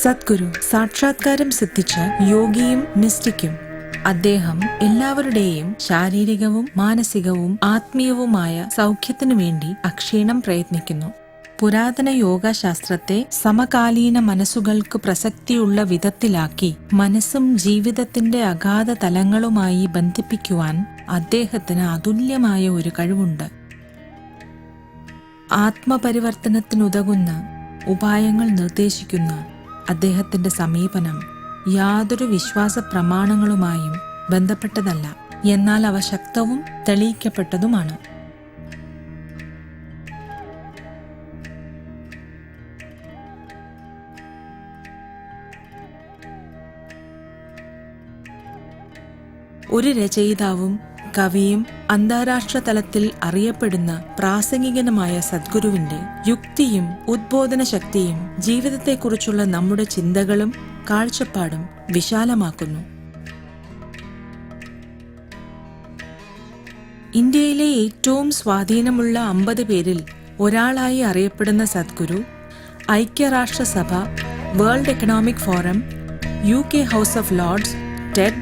സദ്ഗുരു സാക്ഷാത്കാരം സിദ്ധിച്ച യോഗിയും മിസ്റ്റിക്കും. അദ്ദേഹം എല്ലാവരുടെയും ശാരീരികവും മാനസികവും ആത്മീയവുമായ സൗഖ്യത്തിനു വേണ്ടി അക്ഷീണം പ്രയത്നിക്കുന്നു. പുരാതന യോഗാശാസ്ത്രത്തെ സമകാലീന മനസ്സുകൾക്ക് പ്രസക്തിയുള്ള വിധത്തിലാക്കി മനസ്സും ജീവിതത്തിന്റെ അഗാധ തലങ്ങളുമായി ബന്ധിപ്പിക്കുവാൻ അദ്ദേഹത്തിന് അതുല്യമായ ഒരു കഴിവുണ്ട്. ആത്മപരിവർത്തനത്തിനുതകുന്ന ഉപായങ്ങൾ നിർദ്ദേശിക്കുന്ന അദ്ദേഹത്തിന്റെ സമീപനം യാതൊരു വിശ്വാസ പ്രമാണങ്ങളുമായും ബന്ധപ്പെട്ടതല്ല, എന്നാൽ അവ ശക്തവും തെളിയിക്കപ്പെട്ടതുമാണ്. ഒരു രചയിതാവും കവിയും അന്താരാഷ്ട്ര തലത്തിൽ അറിയപ്പെടുന്ന പ്രാസംഗികനുമായ സദ്ഗുരുവിന്റെ യുക്തിയും ഉദ്ബോധന ശക്തിയും ജീവിതത്തെക്കുറിച്ചുള്ള നമ്മുടെ ചിന്തകളും കാഴ്ചപ്പാടും വിശാലമാക്കുന്നു. ഇന്ത്യയിലെ ഏറ്റവും സ്വാധീനമുള്ള 50 പേരിൽ ഒരാളായി അറിയപ്പെടുന്ന സദ്ഗുരു ഐക്യരാഷ്ട്രസഭ, world economic forum, UK house of Lord's, Ted,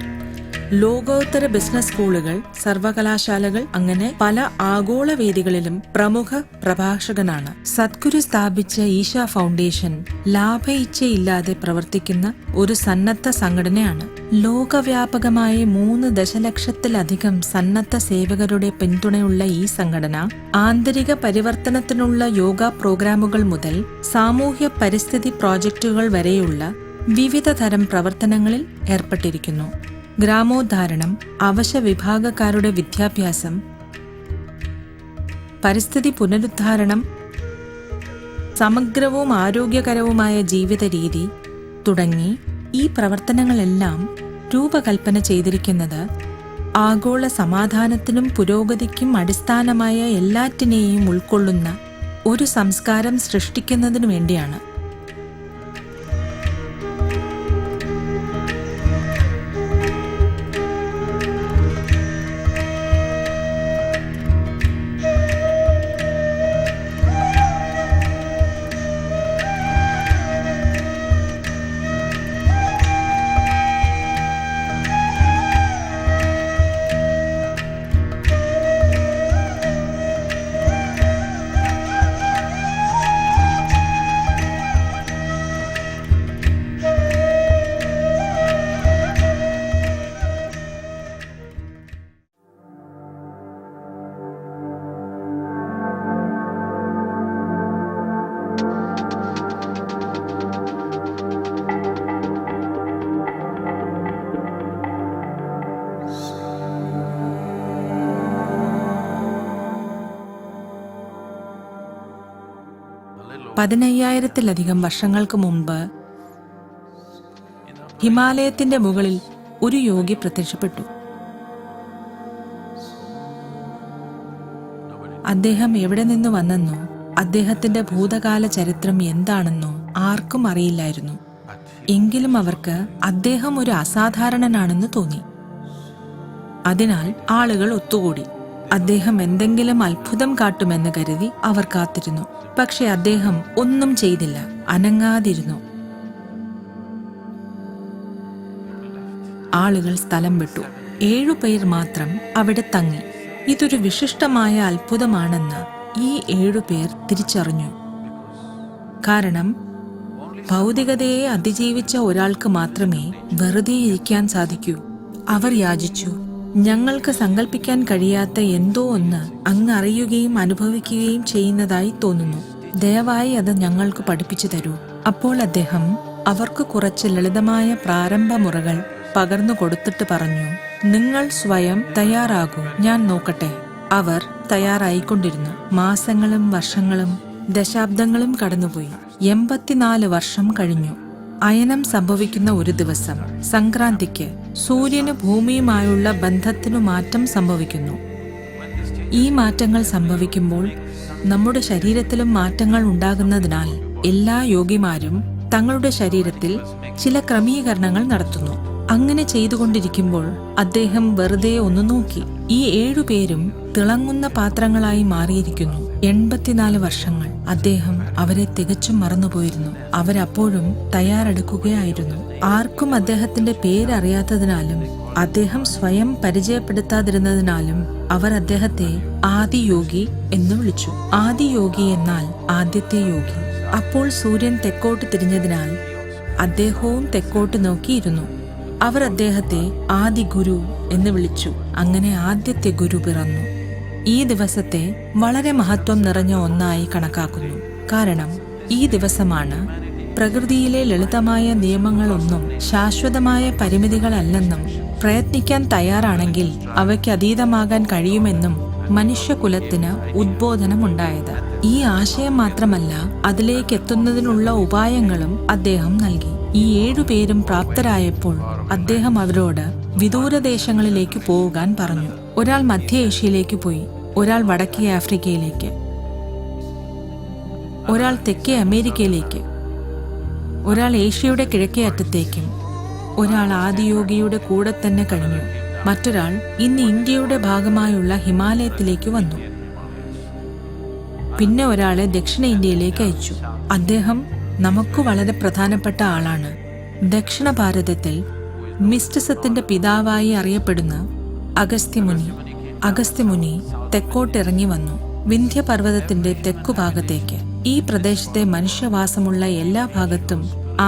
ലോകോത്തര ബിസിനസ് സ്കൂളുകൾ, സർവകലാശാലകൾ, അങ്ങനെ പല ആഗോള വേദികളിലും പ്രമുഖ പ്രഭാഷകനാണ്. സദ്ഗുരു സ്ഥാപിച്ച ഈശ ഫൗണ്ടേഷൻ ലാഭ ഇച്ഛയില്ലാതെ പ്രവർത്തിക്കുന്ന ഒരു സന്നദ്ധ സംഘടനയാണ്. ലോകവ്യാപകമായ 3 ദശലക്ഷത്തിലധികം സന്നദ്ധ സേവകരുടെ പിന്തുണയുള്ള ഈ സംഘടന ആന്തരിക പരിവർത്തനത്തിനുള്ള യോഗ പ്രോഗ്രാമുകൾ മുതൽ സാമൂഹ്യ പരിസ്ഥിതി പ്രോജക്റ്റുകൾ വരെയുള്ള വിവിധ തരം പ്രവർത്തനങ്ങളിൽ ഏർപ്പെട്ടിരിക്കുന്നു. ഗ്രാമോദ്ധാരണം, അവശ വിഭാഗക്കാരുടെ വിദ്യാഭ്യാസം, പരിസ്ഥിതി പുനരുദ്ധാരണം, സമഗ്രവും ആരോഗ്യകരവുമായ ജീവിത രീതി തുടങ്ങി ഈ പ്രവർത്തനങ്ങളെല്ലാം രൂപകൽപ്പന ചെയ്തിരിക്കുന്നത് ആഗോള സമാധാനത്തിനും പുരോഗതിക്കും അടിസ്ഥാനമായ എല്ലാറ്റിനെയും ഉൾക്കൊള്ളുന്ന ഒരു സംസ്കാരം സൃഷ്ടിക്കുന്നതിനു വേണ്ടിയാണ്. പതിനയ്യായിരത്തിലധികം വർഷങ്ങൾക്ക് മുമ്പ് ഹിമാലയത്തിന്റെ മുകളിൽ ഒരു യോഗി പ്രത്യക്ഷപ്പെട്ടു. അദ്ദേഹം എവിടെ നിന്ന് വന്നെന്നോ അദ്ദേഹത്തിന്റെ ഭൂതകാല ചരിത്രം എന്താണെന്നോ ആർക്കും അറിയില്ലായിരുന്നു. എങ്കിലും അവർക്ക് അദ്ദേഹം ഒരു അസാധാരണനാണെന്ന് തോന്നി. അതിനാൽ ആളുകൾ ഒത്തുകൂടി. അദ്ദേഹം എന്തെങ്കിലും അത്ഭുതം കാട്ടുമെന്ന് കരുതി അവർ കാത്തിരുന്നു. പക്ഷെ അദ്ദേഹം ഒന്നും ചെയ്തില്ല, അനങ്ങാതിരുന്നു. ആളുകൾ സ്ഥലം വിട്ടു. 7 പേർ മാത്രം അവിടെ തങ്ങി. ഇതൊരു വിശിഷ്ടമായ അത്ഭുതമാണെന്ന് ഈ 7 പേർ തിരിച്ചറിഞ്ഞു. കാരണം ഭൗതികതയെ അതിജീവിച്ച ഒരാൾക്ക് മാത്രമേ വെറുതെ ഇരിക്കാൻ സാധിക്കൂ. അവർ യാചിച്ചു, ഞങ്ങൾക്ക് സങ്കല്പിക്കാൻ കഴിയാത്ത എന്തോ ഒന്ന് അങ്ങ് അറിയുകയും അനുഭവിക്കുകയും ചെയ്യുന്നതായി തോന്നുന്നു. ദയവായി അത് ഞങ്ങൾക്ക് പഠിപ്പിച്ചു തരൂ. അപ്പോൾ അദ്ദേഹം അവർക്ക് കുറച്ച് ലളിതമായ പ്രാരംഭ മുറകൾ പകർന്നു കൊടുത്തിട്ട് പറഞ്ഞു, നിങ്ങൾ സ്വയം തയ്യാറാകൂ, ഞാൻ നോക്കട്ടെ. അവർ തയ്യാറായിക്കൊണ്ടിരുന്നു. മാസങ്ങളും വർഷങ്ങളും ദശാബ്ദങ്ങളും കടന്നുപോയി. 84 വർഷം കഴിഞ്ഞു. അയനം സംഭവിക്കുന്ന ഒരു ദിവസം, സംക്രാന്തിക്ക്, സൂര്യന് ഭൂമിയുമായുള്ള ബന്ധത്തിനു മാറ്റം സംഭവിക്കുന്നു. ഈ മാറ്റങ്ങൾ സംഭവിക്കുമ്പോൾ നമ്മുടെ ശരീരത്തിലും മാറ്റങ്ങൾ ഉണ്ടാകുന്നതിനാൽ എല്ലാ യോഗിമാരും തങ്ങളുടെ ശരീരത്തിൽ ചില ക്രമീകരണങ്ങൾ നടത്തുന്നു. അങ്ങനെ ചെയ്തുകൊണ്ടിരിക്കുമ്പോൾ അദ്ദേഹം വെറുതെ ഒന്ന് നോക്കി. ഈ 7 പേരും തിളങ്ങുന്ന പാത്രങ്ങളായി മാറിയിരിക്കുന്നു. 84 വർഷങ്ങൾ അദ്ദേഹം അവരെ തികച്ചും മറന്നുപോയിരുന്നു. അവരപ്പോഴും തയ്യാറെടുക്കുകയായിരുന്നു. ആർക്കും അദ്ദേഹത്തിന്റെ പേരറിയാത്തതിനാലും അദ്ദേഹം സ്വയം പരിചയപ്പെടുത്താതിരുന്നതിനാലും അവർ അദ്ദേഹത്തെ ആദിയോഗി എന്ന് വിളിച്ചു. ആദിയോഗി എന്നാൽ ആദ്യത്തെ യോഗി. അപ്പോൾ സൂര്യൻ തെക്കോട്ട് തിരിഞ്ഞതിനാൽ അദ്ദേഹവും തെക്കോട്ട് നോക്കിയിരുന്നു. അവർ അദ്ദേഹത്തെ ആദി ഗുരു എന്ന് വിളിച്ചു. അങ്ങനെ ആദ്യത്തെ ഗുരു പിറന്നു. ഈ ദിവസത്തെ വളരെ മഹത്വം നിറഞ്ഞ ഒന്നായി കണക്കാക്കുന്നു. കാരണം ഈ ദിവസമാണ് പ്രകൃതിയിലെ ലളിതമായ നിയമങ്ങളൊന്നും ശാശ്വതമായ പരിമിതികളല്ലെന്നും പ്രയത്നിക്കാൻ തയ്യാറാണെങ്കിൽ അവയ്ക്ക് അതീതമാകാൻ കഴിയുമെന്നും മനുഷ്യകുലത്തിന് ഉദ്ബോധനമുണ്ടായത്. ഈ ആശയം മാത്രമല്ല, അതിലേക്ക് എത്തുന്നതിനുള്ള ഉപായങ്ങളും അദ്ദേഹം നൽകി. ഈ 7 പേരും പ്രാപ്തരായപ്പോൾ അദ്ദേഹം അവരോട് വിദൂരദേശങ്ങളിലേക്ക് പോകാൻ പറഞ്ഞു. ഒരാൾ മധ്യ ഏഷ്യയിലേക്ക് പോയി, ഒരാൾ വടക്കേ ആഫ്രിക്കയിലേക്ക്, ഒരാൾ തെക്കേ അമേരിക്കയിലേക്ക്, ഒരാൾ ഏഷ്യയുടെ കിഴക്കേ അറ്റത്തേക്കും, ഒരാൾ ആദിയോഗിയുടെ കൂടെ തന്നെ കഴിഞ്ഞു, മറ്റൊരാൾ ഇന്ന് ഇന്ത്യയുടെ ഭാഗമായുള്ള ഹിമാലയത്തിലേക്ക് വന്നു, പിന്നെ ഒരാളെ ദക്ഷിണ ഇന്ത്യയിലേക്ക് അയച്ചു. അദ്ദേഹം നമുക്ക് വളരെ പ്രധാനപ്പെട്ട ആളാണ്. ദക്ഷിണ ഭാരതത്തിൽ മിസ്റ്റിസത്തിന്റെ പിതാവായി അറിയപ്പെടുന്ന അഗസ്ത്യമുനി തെക്കോട്ടിറങ്ങി വന്നു, വിന്ധ്യപർവ്വതത്തിന്റെ തെക്കുഭാഗത്തേക്ക്. ഈ പ്രദേശത്തെ മനുഷ്യവാസമുള്ള എല്ലാ ഭാഗത്തും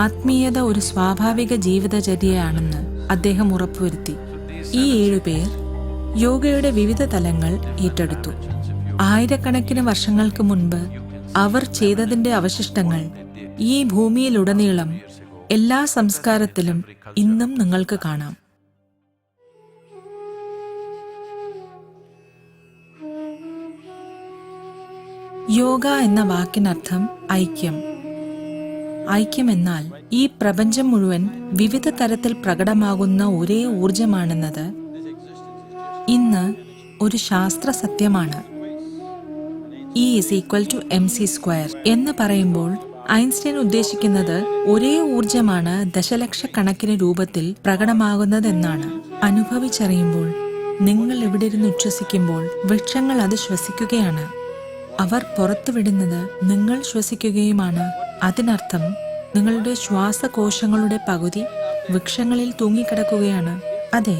ആത്മീയത ഒരു സ്വാഭാവിക ജീവിതചര്യയാണെന്ന് അദ്ദേഹം ഉറപ്പുവരുത്തി. ഈ 7 പേർ യോഗയുടെ വിവിധ തലങ്ങൾ ഏറ്റെടുത്തു. ആയിരക്കണക്കിന് വർഷങ്ങൾക്ക് മുൻപ് അവർ ചെയ്തതിന്റെ അവശിഷ്ടങ്ങൾ ഈ ഭൂമിയിലുടനീളം എല്ലാ സംസ്കാരത്തിലും ഇന്നും നിങ്ങൾക്ക് കാണാം. യോഗ എന്ന വാക്കിനർത്ഥം ഐക്യം. ഐക്യം എന്നാൽ ഈ പ്രപഞ്ചം മുഴുവൻ വിവിധ തരത്തിൽ പ്രകടമാകുന്ന ഒരേ ഊർജമാണെന്നത് ഇന്ന് ഒരു ശാസ്ത്ര സത്യമാണ്. E = mc² എന്ന് പറയുമ്പോൾ ഐൻസ്റ്റൈൻ ഉദ്ദേശിക്കുന്നത് ഒരേ ഊർജമാണ് ദശലക്ഷക്കണക്കിന് രൂപത്തിൽ പ്രകടമാകുന്നതെന്നാണ്. അനുഭവിച്ചറിയുമ്പോൾ, നിങ്ങൾ ഇവിടെ ഇരുന്ന് ഉച്ഛ്വസിക്കുമ്പോൾ വൃക്ഷങ്ങൾ അത് ശ്വസിക്കുകയാണ്. അവർ പുറത്തുവിടുന്നത് നിങ്ങൾ ശ്വസിക്കുകയുമാണ്. അതിനർത്ഥം നിങ്ങളുടെ ശ്വാസകോശങ്ങളുടെ പകുതി വൃക്ഷങ്ങളിൽ തൂങ്ങിക്കിടക്കുകയാണ്. അതെ,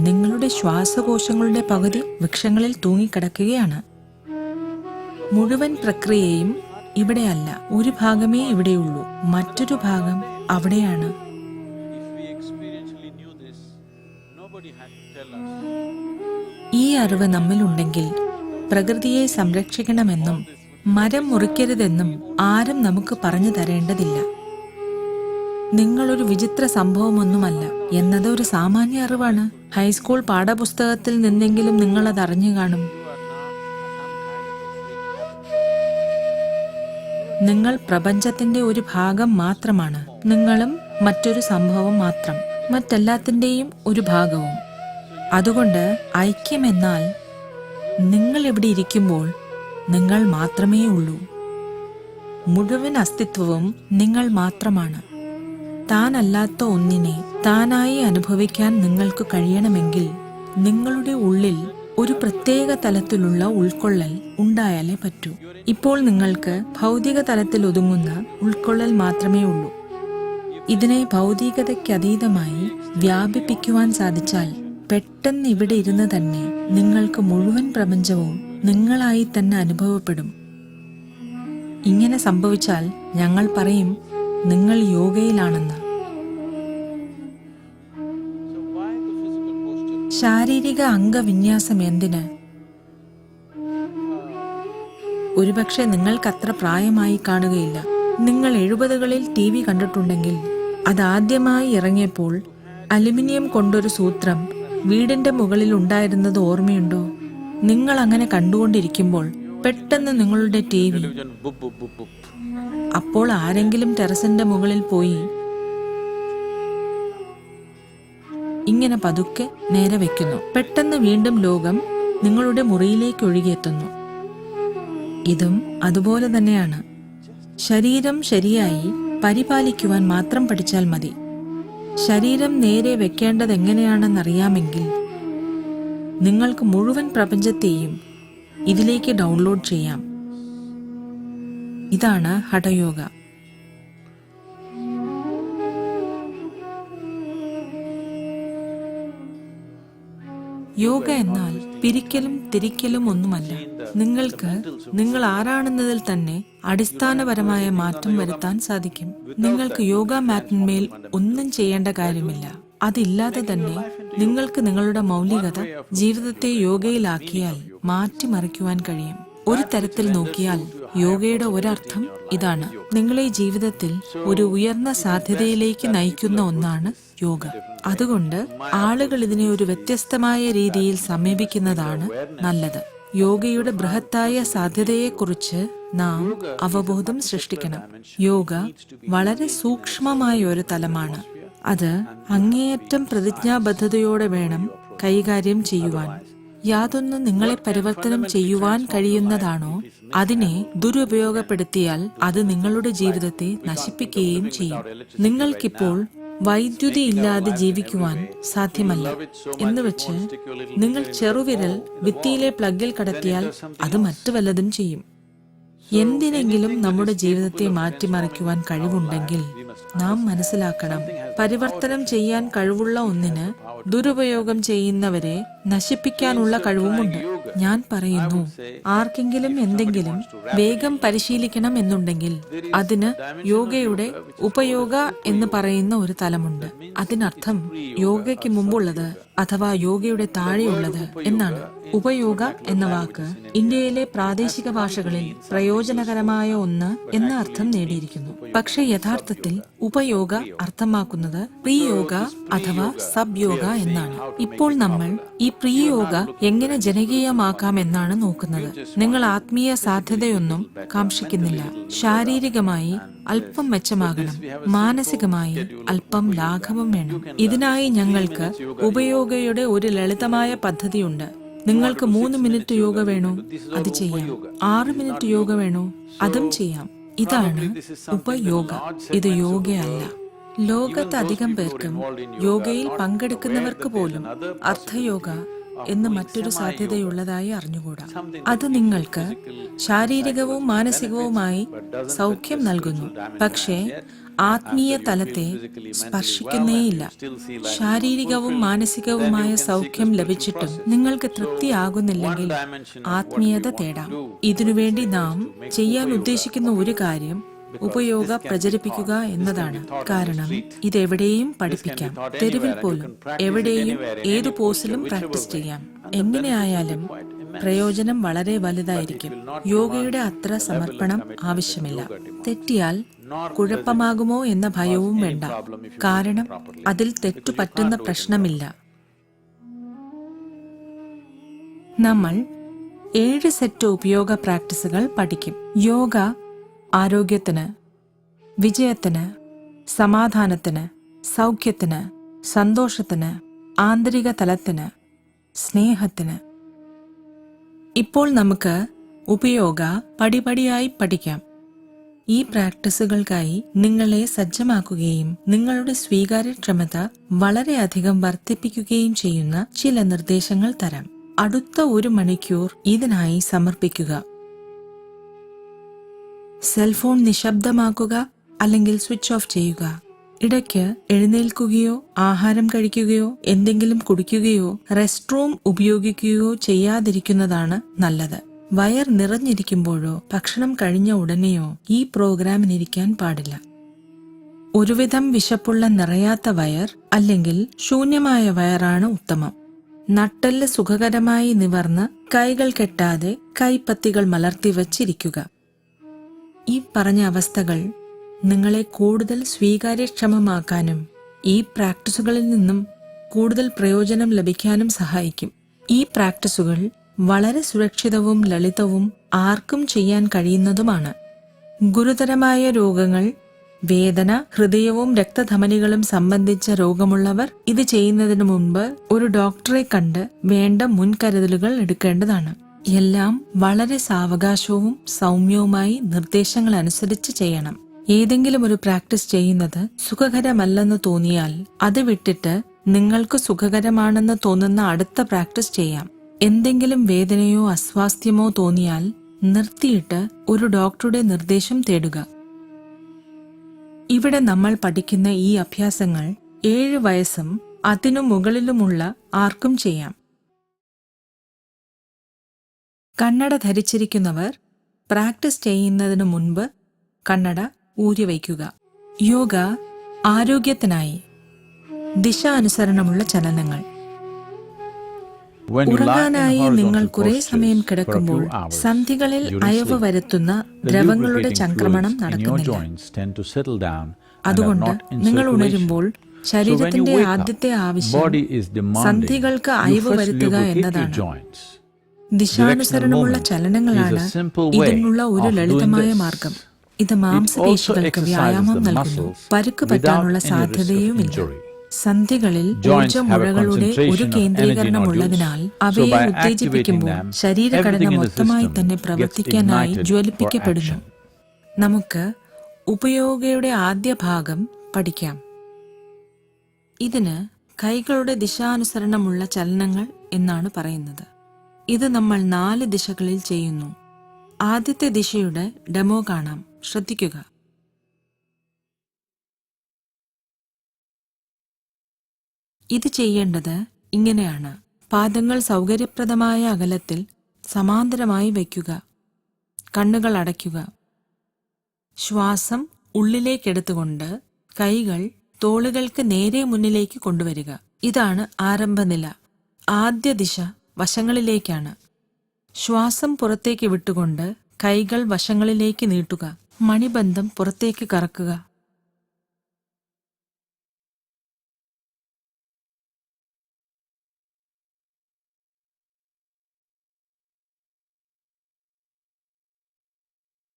നിങ്ങളുടെ ശ്വാസകോശങ്ങളുടെ പകുതി വൃക്ഷങ്ങളിൽ തൂങ്ങിക്കിടക്കുകയാണ്. മുഴുവൻ പ്രക്രിയയും ഇവിടെയല്ല. ഒരു ഭാഗമേ ഇവിടെയുള്ളൂ, മറ്റൊരു ഭാഗം അവിടെയാണ്. ഈ അറിവ് നമ്മിലുണ്ടെങ്കിൽ പ്രകൃതിയെ സംരക്ഷിക്കണമെന്നും മരം മുറിക്കരുതെന്നും ആരും നമുക്ക് പറഞ്ഞു തരേണ്ടതില്ല. നിങ്ങളൊരു വിചിത്ര സംഭവമൊന്നുമല്ല എന്നത് ഒരു സാമാന്യ അറിവാണ്. ഹൈസ്കൂൾ പാഠപുസ്തകത്തിൽ നിന്നെങ്കിലും നിങ്ങളത് അറിഞ്ഞു കാണും. നിങ്ങൾ പ്രപഞ്ചത്തിന്റെ ഒരു ഭാഗം മാത്രമാണ്. നിങ്ങളും മറ്റൊരു സംഭവം മാത്രം, മറ്റെല്ലാത്തിന്റെയും ഒരു ഭാഗവും. അതുകൊണ്ട് ഐക്യമെന്നാൽ നിങ്ങൾ ഇവിടെ ഇരിക്കുമ്പോൾ നിങ്ങൾ മാത്രമേ ഉള്ളൂ. മുഴുവൻ അസ്തിത്വവും നിങ്ങൾ മാത്രമാണ്. താനല്ലാത്ത ഒന്നിനെ താനായി അനുഭവിക്കാൻ നിങ്ങൾക്ക് കഴിയണമെങ്കിൽ നിങ്ങളുടെ ഉള്ളിൽ ഒരു പ്രത്യേക തലത്തിലുള്ള ഉൾക്കൊള്ളൽ ഉണ്ടായാലേ പറ്റൂ. ഇപ്പോൾ നിങ്ങൾക്ക് ഭൗതിക തലത്തിൽ ഒതുങ്ങുന്ന ഉൾക്കൊള്ളൽ മാത്രമേ ഉള്ളൂ. ഇതിനെ ഭൗതികതയ്ക്കതീതമായി വ്യാപിപ്പിക്കുവാൻ സാധിച്ചാൽ പെട്ടെന്ന് ഇവിടെ ഇരുന്ന് തന്നെ നിങ്ങൾക്ക് മുഴുവൻ പ്രപഞ്ചവും നിങ്ങളായി തന്നെ അനുഭവപ്പെടും. ഇങ്ങനെ സംഭവിച്ചാൽ ഞങ്ങൾ പറയും നിങ്ങൾ യോഗയിലാണെന്ന്. ശാരീരിക അംഗവിന്യാസം എന്തിന്? ഒരുപക്ഷെ നിങ്ങൾക്കത്ര പ്രായമായി കാണുകയില്ല. നിങ്ങൾ 70കളിൽ TV കണ്ടിട്ടുണ്ടെങ്കിൽ അതാദ്യമായി ഇറങ്ങിയപ്പോൾ അലുമിനിയം കൊണ്ടൊരു സൂത്രം വീടിന്റെ മുകളിൽ ഉണ്ടായിരുന്നത് ഓർമ്മയുണ്ടോ? നിങ്ങൾ അങ്ങനെ കണ്ടുകൊണ്ടിരിക്കുമ്പോൾ പെട്ടെന്ന് നിങ്ങളുടെ TV അപ്പോൾ ആരെങ്കിലും ടെറസിന്റെ മുകളിൽ പോയി ഇങ്ങനെ പതുക്കെ നേരെ വെക്കുന്നു. പെട്ടെന്ന് വീണ്ടും ലോകം നിങ്ങളുടെ മുറിയിലേക്ക് ഒഴുകിയെത്തുന്നു. ഇതും അതുപോലെ തന്നെയാണ്. ശരീരം ശരിയായി പരിപാലിക്കുവാൻ മാത്രം പഠിച്ചാൽ മതി. ശരീരം നേരെ വെക്കേണ്ടത് എങ്ങനെയാണെന്നറിയാമെങ്കിൽ നിങ്ങൾക്ക് മുഴുവൻ പ്രപഞ്ചത്തെയും ഇതിലേക്ക് ഡൗൺലോഡ് ചെയ്യാം. ഇതാണ് ഹഠയോഗ. യോഗ എന്നാൽ പിരിക്കലും തിരിക്കലും ഒന്നുമല്ല. നിങ്ങൾക്ക് നിങ്ങൾ ആരാണെന്നതിൽ തന്നെ അടിസ്ഥാനപരമായ മാറ്റം വരുത്താൻ സാധിക്കും. നിങ്ങൾക്ക് യോഗ മാറ്റിന്മേൽ ഒന്നും ചെയ്യേണ്ട കാര്യമില്ല. അതില്ലാതെ തന്നെ നിങ്ങൾക്ക് നിങ്ങളുടെ മൗലികത ജീവിതത്തെ യോഗയിലാക്കിയാൽ മാറ്റിമറിക്കുവാൻ കഴിയും. ഒരു തരത്തിൽ നോക്കിയാൽ യോഗയുടെ ഒരർത്ഥം ഇതാണ്: നിങ്ങളെ ജീവിതത്തിൽ ഒരു ഉയർന്ന സാധ്യതയിലേക്ക് നയിക്കുന്ന ഒന്നാണ് യോഗ. അതുകൊണ്ട് ആളുകൾ ഇതിനെ ഒരു വ്യത്യസ്തമായ രീതിയിൽ സമീപിക്കുന്നതാണ് നല്ലത്. യോഗയുടെ ബൃഹത്തായ സാധ്യതയെക്കുറിച്ച് നാം അവബോധം സൃഷ്ടിക്കണം. യോഗ വളരെ സൂക്ഷ്മമായ ഒരു തലമാണ്. അത് അങ്ങേയറ്റം പ്രതിജ്ഞാബദ്ധതയോടെ വേണം കൈകാര്യം ചെയ്യുവാൻ. യാതൊന്നും നിങ്ങളെ പരിവർത്തനം ചെയ്യുവാൻ കഴിയുന്നതാണോ അതിനെ ദുരുപയോഗപ്പെടുത്തിയാൽ അത് നിങ്ങളുടെ ജീവിതത്തെ നശിപ്പിക്കുകയും ചെയ്യും. നിങ്ങൾക്കിപ്പോൾ വൈദ്യുതി ഇല്ലാതെ ജീവിക്കുവാൻ സാധ്യമല്ല എന്ന് വെച്ച് നിങ്ങൾ ചെറുവിരൽ ഭിത്തിയിലെ പ്ലഗിൽ കടത്തിയാൽ അത് മറ്റു വല്ലതും ചെയ്യും. എന്തിനെങ്കിലും നമ്മുടെ ജീവിതത്തെ മാറ്റിമറിക്കുവാൻ കഴിവുണ്ടെങ്കിൽ നാം മനസ്സിലാക്കണം, പരിവർത്തനം ചെയ്യാൻ കഴിവുള്ള ഒന്നിന് ദുരുപയോഗം ചെയ്യുന്നവരെ നശിപ്പിക്കാനുള്ള കഴിവുമുണ്ട്. ഞാൻ പറയുന്നു, ആർക്കെങ്കിലും എന്തെങ്കിലും വേഗം പരിശീലിക്കണം എന്നുണ്ടെങ്കിൽ അതിന് യോഗയുടെ ഉപയോഗ എന്ന് പറയുന്ന ഒരു തലമുണ്ട്. അതിനർത്ഥം യോഗയ്ക്ക് മുമ്പുള്ളത് അഥവാ യോഗയുടെ താഴെയുള്ളത് എന്നാണ്. ഉപയോഗ എന്ന വാക്ക് ഇന്ത്യയിലെ പ്രാദേശിക ഭാഷകളിൽ പ്രയോജനകരമായ ഒന്ന് എന്ന അർത്ഥം നേടിയിരിക്കുന്നു. പക്ഷെ യഥാർത്ഥത്തിൽ ഉപയോഗ അർത്ഥമാക്കുന്നത് പ്രീയോഗ അഥവാ സബ് യോഗ എന്നാണ്. ഇപ്പോൾ നമ്മൾ ഈ പ്രീയോഗ എങ്ങനെ ജനകീയമാക്കാം എന്നാണ് നോക്കുന്നത്. നിങ്ങൾ ആത്മീയ സാധ്യതയൊന്നും കാക്ഷിക്കുന്നില്ല. ശാരീരികമായി അല്പം മെച്ചമാകണം, മാനസികമായി അല്പം ലാഘവം വേണം. ഇതിനായി ഞങ്ങൾക്ക് ഉപയോഗയുടെ ഒരു ലളിതമായ പദ്ധതിയുണ്ട്. നിങ്ങൾക്ക് 3 മിനിറ്റ് യോഗ വേണോ? അത് ചെയ്യാം. 6 മിനിറ്റ് യോഗ വേണോ? അതും ചെയ്യാം. ഇതാണ് ഉപയോഗ. ഇത് യോഗയല്ല. ലോകത്ത് അധികം പേർക്കും യോഗയിൽ പങ്കെടുക്കുന്നവർക്ക് പോലും അർത്ഥയോഗ എന്ന് മറ്റൊരു സാധ്യതയുള്ളതായി അറിഞ്ഞുകൂടാ. അത് നിങ്ങൾക്ക് ശാരീരികവും മാനസികവുമായി സൗഖ്യം നൽകുന്നു, പക്ഷേ ആത്മീയ തലത്തെ സ്പർശിക്കുന്നേയില്ല. ശാരീരികവും മാനസികവുമായ സൗഖ്യം ലഭിച്ചിട്ടും നിങ്ങൾക്ക് തൃപ്തിയാകുന്നില്ലെങ്കിൽ ആത്മീയത തേടാം. ഇതിനുവേണ്ടി നാം ചെയ്യാൻ ഉദ്ദേശിക്കുന്ന ഒരു കാര്യം ഉപയോഗ പ്രചരിപ്പിക്കുക എന്നതാണ്. കാരണം ഇതെവിടെയും പഠിപ്പിക്കാം, തെരുവിൽ പോലും, എവിടെയും ഏതു പോസിലും പ്രാക്ടീസ് ചെയ്യാം. എങ്ങനെയായാലും പ്രയോജനം വളരെ വലുതായിരിക്കും. യോഗയുടെ അത്ര സമർപ്പണം ആവശ്യമില്ല. തെറ്റിയാൽ കുഴപ്പമാകുമോ എന്ന ഭയവും വേണ്ട, കാരണം അതിൽ തെറ്റുപറ്റുന്ന പ്രശ്നമില്ല. നമ്മൾ 7 സെറ്റ് ഉപയോഗ പ്രാക്ടീസുകൾ പഠിക്കും. യോഗ ആരോഗ്യത്തിന്, വിജയത്തിന്, സമാധാനത്തിന്, സൗഖ്യത്തിന്, സന്തോഷത്തിന്, ആന്തരിക തലത്തിന്, സ്നേഹത്തിന്. ഇപ്പോൾ നമുക്ക് ഉപയോഗ പടിപടിയായി പഠിക്കാം. ഈ പ്രാക്ടീസുകൾക്കായി നിങ്ങളെ സജ്ജമാക്കുകയും നിങ്ങളുടെ സ്വീകാര്യക്ഷമത വളരെയധികം വർദ്ധിപ്പിക്കുകയും ചെയ്യുന്ന ചില നിർദ്ദേശങ്ങൾ തരാം. അടുത്ത 1 മണിക്കൂർ ഇതിനായി സമർപ്പിക്കുക. സെൽഫോൺ നിശബ്ദമാക്കുക അല്ലെങ്കിൽ സ്വിച്ച് ഓഫ് ചെയ്യുക. ഇടയ്ക്ക് എഴുന്നേൽക്കുകയോ ആഹാരം കഴിക്കുകയോ എന്തെങ്കിലും കുടിക്കുകയോ റെസ്റ്റ് റൂം ഉപയോഗിക്കുകയോ ചെയ്യാതിരിക്കുന്നതാണ് നല്ലത്. വയർ നിറഞ്ഞിരിക്കുമ്പോഴോ ഭക്ഷണം കഴിഞ്ഞ ഉടനെയോ ഈ പ്രോഗ്രാമിനിരിക്കാൻ പാടില്ല. ഒരുവിധം വിശപ്പുള്ള നിറയാത്ത വയർ അല്ലെങ്കിൽ ശൂന്യമായ വയറാണ് ഉത്തമം. നട്ടെല്ല് സുഖകരമായി നിവർന്ന് കൈകൾ കെട്ടാതെ കൈപ്പത്തികൾ മലർത്തി വച്ചിരിക്കുക. ഈ പറഞ്ഞ അവസ്ഥകൾ നിങ്ങളെ കൂടുതൽ സ്വീകാര്യക്ഷമമാക്കാനും ഈ പ്രാക്ടീസുകളിൽ നിന്നും കൂടുതൽ പ്രയോജനം ലഭിക്കാനും സഹായിക്കും. ഈ പ്രാക്ടീസുകൾ വളരെ സുരക്ഷിതവും ലളിതവും ആർക്കും ചെയ്യാൻ കഴിയുന്നതുമാണ്. ഗുരുതരമായ രോഗങ്ങൾ, വേദന, ഹൃദയവും രക്തധമനികളും സംബന്ധിച്ച രോഗമുള്ളവർ ഇത് ചെയ്യുന്നതിന് മുൻപ് ഒരു ഡോക്ടറെ കണ്ട് വേണ്ട മുൻകരുതലുകൾ എടുക്കേണ്ടതാണ്. എല്ലാം വളരെ സാവകാശവും സൗമ്യവുമായി നിർദ്ദേശങ്ങൾ അനുസരിച്ച് ചെയ്യണം. ഏതെങ്കിലും ഒരു പ്രാക്ടീസ് ചെയ്യുന്നത് സുഖകരമല്ലെന്ന് തോന്നിയാൽ അത് വിട്ടിട്ട് നിങ്ങൾക്ക് സുഖകരമാണെന്ന് തോന്നുന്ന അടുത്ത പ്രാക്ടീസ് ചെയ്യാം. എന്തെങ്കിലും വേദനയോ അസ്വാസ്ഥ്യമോ തോന്നിയാൽ നിർത്തിയിട്ട് ഒരു ഡോക്ടറുടെ നിർദ്ദേശം തേടുക. ഇവിടെ നമ്മൾ പഠിക്കുന്ന ഈ അഭ്യാസങ്ങൾ 7 വയസ്സും അതിനു മുകളിലുമുള്ള ആർക്കും ചെയ്യാം. കണ്ണട ധരിച്ചിരിക്കുന്നവർ പ്രാക്ടീസ് ചെയ്യുന്നതിനു മുൻപ് കണ്ണട ഊരിവയ്ക്കുക. യോഗ ആരോഗ്യത്തിനായി ദിശാനുസരണമുള്ള ചലനങ്ങൾ. ഉറങ്ങാനായി നിങ്ങൾ കുറെ സമയം കിടക്കുമ്പോൾ സന്ധികളിൽ അയവ് വരുത്തുന്ന ദ്രവങ്ങളുടെ ചംക്രമണം നടക്കുന്നില്ല. അതുകൊണ്ട് നിങ്ങൾ ഉണരുമ്പോൾ ശരീരത്തിന്റെ ആദ്യത്തെ ആവശ്യം സന്ധികൾക്ക് അയവ് വരുത്തുക എന്നതാണ്. ദിശാനുസരണമുള്ള ചലനങ്ങളാണ് ഇതിനുള്ള ഒരു ലളിതമായ മാർഗം. ഇത് മാംസപേശികൾക്ക് വ്യായാമം നൽകുന്നു. പരുക്ക് പറ്റാനുള്ള സാധ്യതയുമില്ല. സന്ധികളിൽ ഊർജ്ജമുഴകളുടെ ഒരു കേന്ദ്രീകരണമുള്ളതിനാൽ അവയെ ഉത്തേജിപ്പിക്കുമ്പോൾ ശരീരഘടന മൊത്തമായി തന്നെ പ്രവർത്തിക്കാനായി ജ്വലിപ്പിക്കപ്പെടുന്നു. നമുക്ക് ഉപയോഗയുടെ ആദ്യ ഭാഗം പഠിക്കാം. ഇതിന് കൈകളുടെ ദിശാനുസരണമുള്ള ചലനങ്ങൾ എന്നാണ് പറയുന്നത്. ഇത് നമ്മൾ 4 ദിശകളിൽ ചെയ്യുന്നു. ആദ്യത്തെ ദിശയുടെ ഡെമോ കാണാം. ശ്രദ്ധിക്കുക. ഇത് ചെയ്യേണ്ടത് ഇങ്ങനെയാണ്. പാദങ്ങൾ സൗകര്യപ്രദമായ അകലത്തിൽ സമാന്തരമായി വയ്ക്കുക. കണ്ണുകൾ അടയ്ക്കുക. ശ്വാസം ഉള്ളിലേക്കെടുത്തുകൊണ്ട് കൈകൾ തോളുകൾക്ക് നേരെ മുന്നിലേക്ക് കൊണ്ടുവരിക. ഇതാണ് ആരംഭനില. ആദ്യ ദിശ വശങ്ങളിലേക്കാണ്. ശ്വാസം പുറത്തേക്ക് വിട്ടുകൊണ്ട് കൈകൾ വശങ്ങളിലേക്ക് നീട്ടുക. മണിബന്ധം പുറത്തേക്ക് കറക്കുക.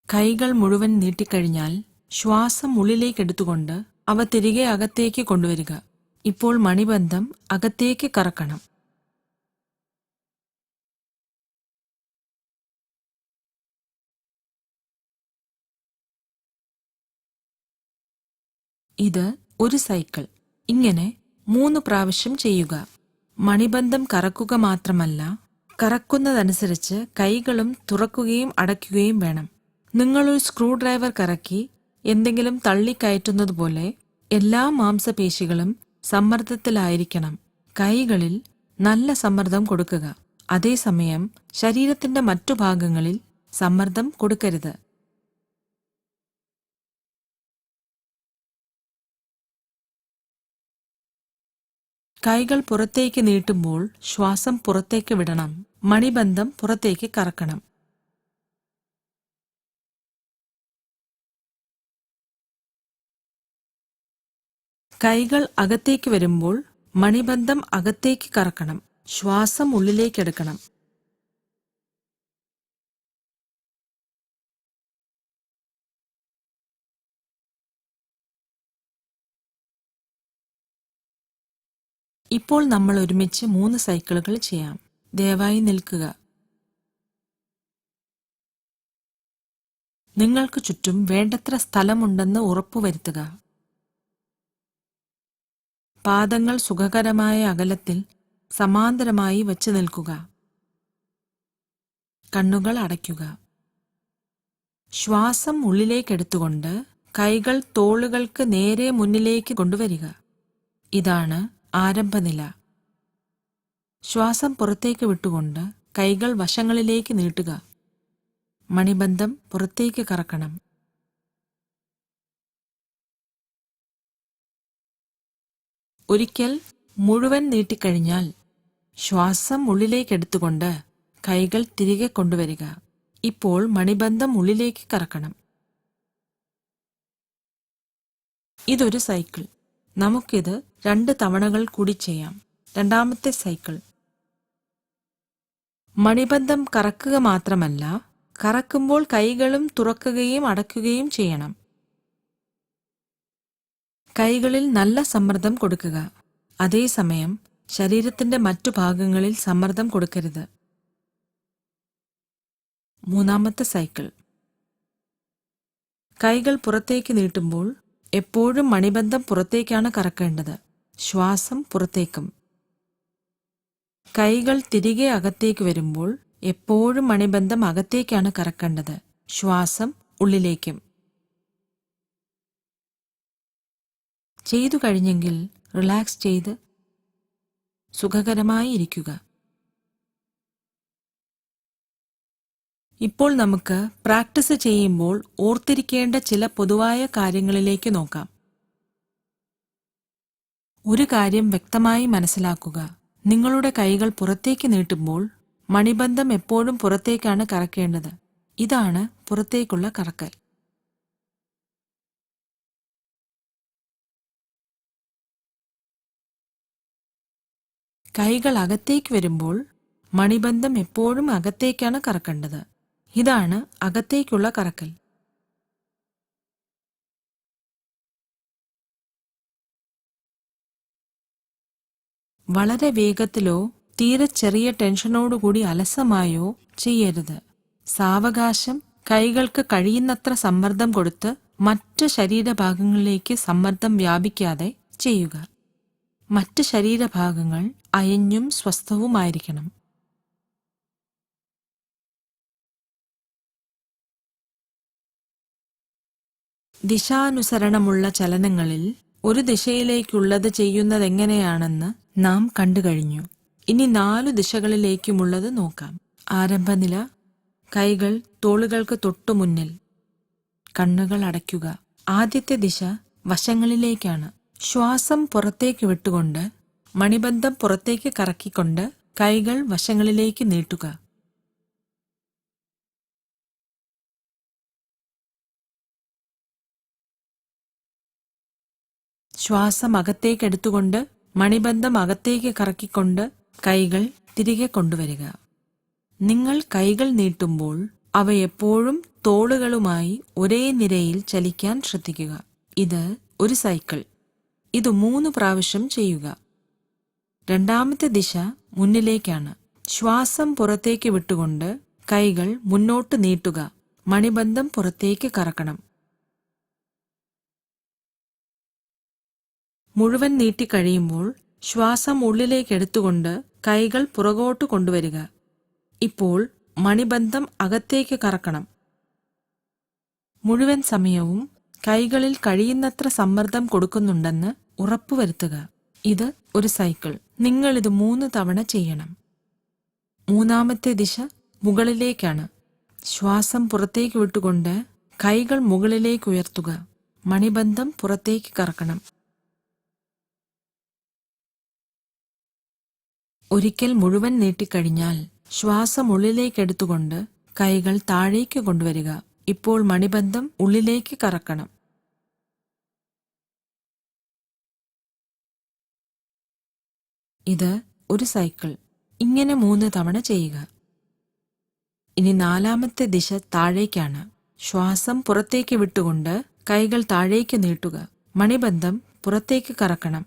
കൈകൾ മുഴുവൻ നീട്ടിക്കഴിഞ്ഞാൽ ശ്വാസം ഉള്ളിലേക്കെടുത്തുകൊണ്ട് അവ തിരികെ അകത്തേക്ക് കൊണ്ടുവരിക. ഇപ്പോൾ മണിബന്ധം അകത്തേക്ക് കറക്കണം. ഇത് ഒരു സൈക്കിൾ. ഇങ്ങനെ 3 പ്രാവശ്യം ചെയ്യുക. മണിബന്ധം കറക്കുക മാത്രമല്ല, കറക്കുന്നതനുസരിച്ച് കൈകളും തുറക്കുകയും അടയ്ക്കുകയും വേണം. നിങ്ങളൊരു സ്ക്രൂ ഡ്രൈവർ കറക്കി എന്തെങ്കിലും തള്ളിക്കയറ്റുന്നതുപോലെ എല്ലാ മാംസപേശികളും സമ്മർദ്ദത്തിലായിരിക്കണം. കൈകളിൽ നല്ല സമ്മർദ്ദം കൊടുക്കുക. അതേസമയം ശരീരത്തിന്റെ മറ്റു ഭാഗങ്ങളിൽ സമ്മർദ്ദം കൊടുക്കരുത്. കൈകൾ പുറത്തേക്ക് നീട്ടുമ്പോൾ ശ്വാസം പുറത്തേക്ക് വിടണം. മണിബന്ധം പുറത്തേക്ക് കറക്കണം. കൈകൾ അകത്തേക്ക് വരുമ്പോൾ മണിബന്ധം അകത്തേക്ക് കറക്കണം. ശ്വാസം ഉള്ളിലേക്കെടുക്കണം. ഇപ്പോൾ നമ്മൾ ഒരുമിച്ച് 3 സൈക്കിളുകൾ ചെയ്യാം. ദയവായി നിൽക്കുക. നിങ്ങൾക്ക് ചുറ്റും വേണ്ടത്ര സ്ഥലമുണ്ടെന്ന് ഉറപ്പുവരുത്തുക. പാദങ്ങൾ സുഖകരമായ അകലത്തിൽ സമാന്തരമായി വച്ചു നിൽക്കുക. കണ്ണുകൾ അടയ്ക്കുക. ശ്വാസം ഉള്ളിലേക്കെടുത്തുകൊണ്ട് കൈകൾ തോളുകൾക്ക് നേരെ മുന്നിലേക്ക് കൊണ്ടുവരിക. ഇതാണ് ആരംഭനില. ശ്വാസം പുറത്തേക്ക് വിട്ടുകൊണ്ട് കൈകൾ വശങ്ങളിലേക്ക് നീട്ടുക. മണിബന്ധം പുറത്തേക്ക് കറക്കണം. ഒരിക്കൽ മുഴുവൻ നീട്ടിക്കഴിഞ്ഞാൽ ശ്വാസം ഉള്ളിലേക്കെടുത്തുകൊണ്ട് കൈകൾ തിരികെ കൊണ്ടുവരിക. ഇപ്പോൾ മണിബന്ധം ഉള്ളിലേക്ക് കറക്കണം. ഇതൊരു സൈക്കിൾ. നമുക്കിത് 2 തവണകൾ കൂടി ചെയ്യാം. രണ്ടാമത്തെ സൈക്കിൾ. മണിബന്ധം കറക്കുക മാത്രമല്ല, കറക്കുമ്പോൾ കൈകളും തുറക്കുകയും അടയ്ക്കുകയും ചെയ്യണം. കൈകളിൽ നല്ല സമ്മർദ്ദം കൊടുക്കുക. അതേസമയം ശരീരത്തിന്റെ മറ്റു ഭാഗങ്ങളിൽ സമ്മർദ്ദം കൊടുക്കരുത്. മൂന്നാമത്തെ സൈക്കിൾ. കൈകൾ പുറത്തേക്ക് നീട്ടുമ്പോൾ എപ്പോഴും മണിബന്ധം പുറത്തേക്കാണ് കറക്കേണ്ടത്. ശ്വാസം പുറത്തേക്കും. കൈകൾ തിരികെ അകത്തേക്ക് വരുമ്പോൾ എപ്പോഴും മണിബന്ധം അകത്തേക്കാണ് കറക്കേണ്ടത്, ശ്വാസം ഉള്ളിലേക്കും. ചെയ്തു കഴിഞ്ഞെങ്കിൽ റിലാക്സ് ചെയ്ത് സുഖകരമായി ഇരിക്കുക. ഇപ്പോൾ നമുക്ക് പ്രാക്ടീസ് ചെയ്യുമ്പോൾ ഓർത്തിരിക്കേണ്ട ചില പൊതുവായ കാര്യങ്ങളിലേക്ക് നോക്കാം. ഒരു കാര്യം വ്യക്തമായി മനസ്സിലാക്കുക. നിങ്ങളുടെ കൈകൾ പുറത്തേക്ക് നീട്ടുമ്പോൾ മണിബന്ധം എപ്പോഴും പുറത്തേക്കാണ് കറക്കേണ്ടത്. ഇതാണ് പുറത്തേക്കുള്ള കറക്കൽ. കൈകൾ അകത്തേക്ക് വരുമ്പോൾ മണിബന്ധം എപ്പോഴും അകത്തേക്കാണ് കറക്കേണ്ടത്. ഇതാണ് അകത്തേക്കുള്ള കറക്കൽ. വളരെ വേഗത്തിലോ തീരെ ചെറിയ ടെൻഷനോടുകൂടി അലസമായോ ചെയ്യരുത്. സാവകാശം കൈകൾക്ക് കഴിയുന്നത്ര സമ്മർദ്ദം കൊടുത്ത് മറ്റ് ശരീരഭാഗങ്ങളിലേക്ക് സമ്മർദ്ദം വ്യാപിക്കാതെ ചെയ്യുക. മറ്റ് ശരീരഭാഗങ്ങൾ അയഞ്ഞും സ്വസ്ഥവുമായിരിക്കണം. ദിശാനുസരണമുള്ള ചലനങ്ങളിൽ ഒരു ദിശയിലേക്കുള്ളത് ചെയ്യുന്നതെങ്ങനെയാണെന്ന് നാം കണ്ടുകഴിഞ്ഞു. ഇനി 4 ദിശകളിലേക്കുമുള്ളത് നോക്കാം. ആരംഭനില. കൈകൾ തോളുകൾക്ക് തൊട്ടു മുന്നിൽ. കണ്ണുകൾ അടയ്ക്കുക. ആദ്യത്തെ ദിശ വശങ്ങളിലേക്കാണ്. ശ്വാസം പുറത്തേക്ക് വിട്ടുകൊണ്ട് മണിബന്ധം പുറത്തേക്ക് കറക്കിക്കൊണ്ട് കൈകൾ വശങ്ങളിലേക്ക് നീട്ടുക. ശ്വാസം അകത്തേക്കെടുത്തുകൊണ്ട് മണിബന്ധം അകത്തേക്ക് കറക്കിക്കൊണ്ട് കൈകൾ തിരികെ കൊണ്ടുവരിക. നിങ്ങൾ കൈകൾ നീട്ടുമ്പോൾ അവ എപ്പോഴും തോളുകളുമായി ഒരേ നിരയിൽ ചലിക്കാൻ ശ്രദ്ധിക്കുക. ഇത് ഒരു സൈക്കിൾ. ഇത് 3 പ്രാവശ്യം ചെയ്യുക. രണ്ടാമത്തെ ദിശ മുന്നിലേക്കാണ്. ശ്വാസം പുറത്തേക്ക് വിട്ടുകൊണ്ട് കൈകൾ മുന്നോട്ട് നീട്ടുക. മണിബന്ധം പുറത്തേക്ക് കറക്കണം. മുഴുവൻ നീട്ടിക്കഴിയുമ്പോൾ ശ്വാസം ഉള്ളിലേക്കെടുത്തുകൊണ്ട് കൈകൾ പുറകോട്ട് കൊണ്ടുവരിക. ഇപ്പോൾ മണിബന്ധം അകത്തേക്ക് കറക്കണം. മുഴുവൻ സമയവും കൈകളിൽ കഴിയുന്നത്ര സമ്മർദ്ദം കൊടുക്കുന്നുണ്ടെന്ന് ഉറപ്പുവരുത്തുക. ഇത് ഒരു സൈക്കിൾ. നിങ്ങളിത് 3 തവണ ചെയ്യണം. മൂന്നാമത്തെ ദിശ മുകളിലേക്കാണ്. ശ്വാസം പുറത്തേക്ക് വിട്ടുകൊണ്ട് കൈകൾ മുകളിലേക്ക് ഉയർത്തുക. മണിബന്ധം പുറത്തേക്ക് കറക്കണം. ഒരിക്കൽ മുഴുവൻ നീട്ടിക്കഴിഞ്ഞാൽ ശ്വാസം ഉള്ളിലേക്കെടുത്തുകൊണ്ട് കൈകൾ താഴേക്ക് കൊണ്ടുവരിക. ഇപ്പോൾ മണിബന്ധം ഉള്ളിലേക്ക് കറക്കണം. ഇത് ഒരു സൈക്കിൾ. ഇങ്ങനെ 3 തവണ ചെയ്യുക. ഇനി 4ാമത്തെ ദിശ താഴേക്കാണ്. ശ്വാസം പുറത്തേക്ക് വിട്ടുകൊണ്ട് കൈകൾ താഴേക്ക് നീട്ടുക. മണിബന്ധം പുറത്തേക്ക് കറക്കണം.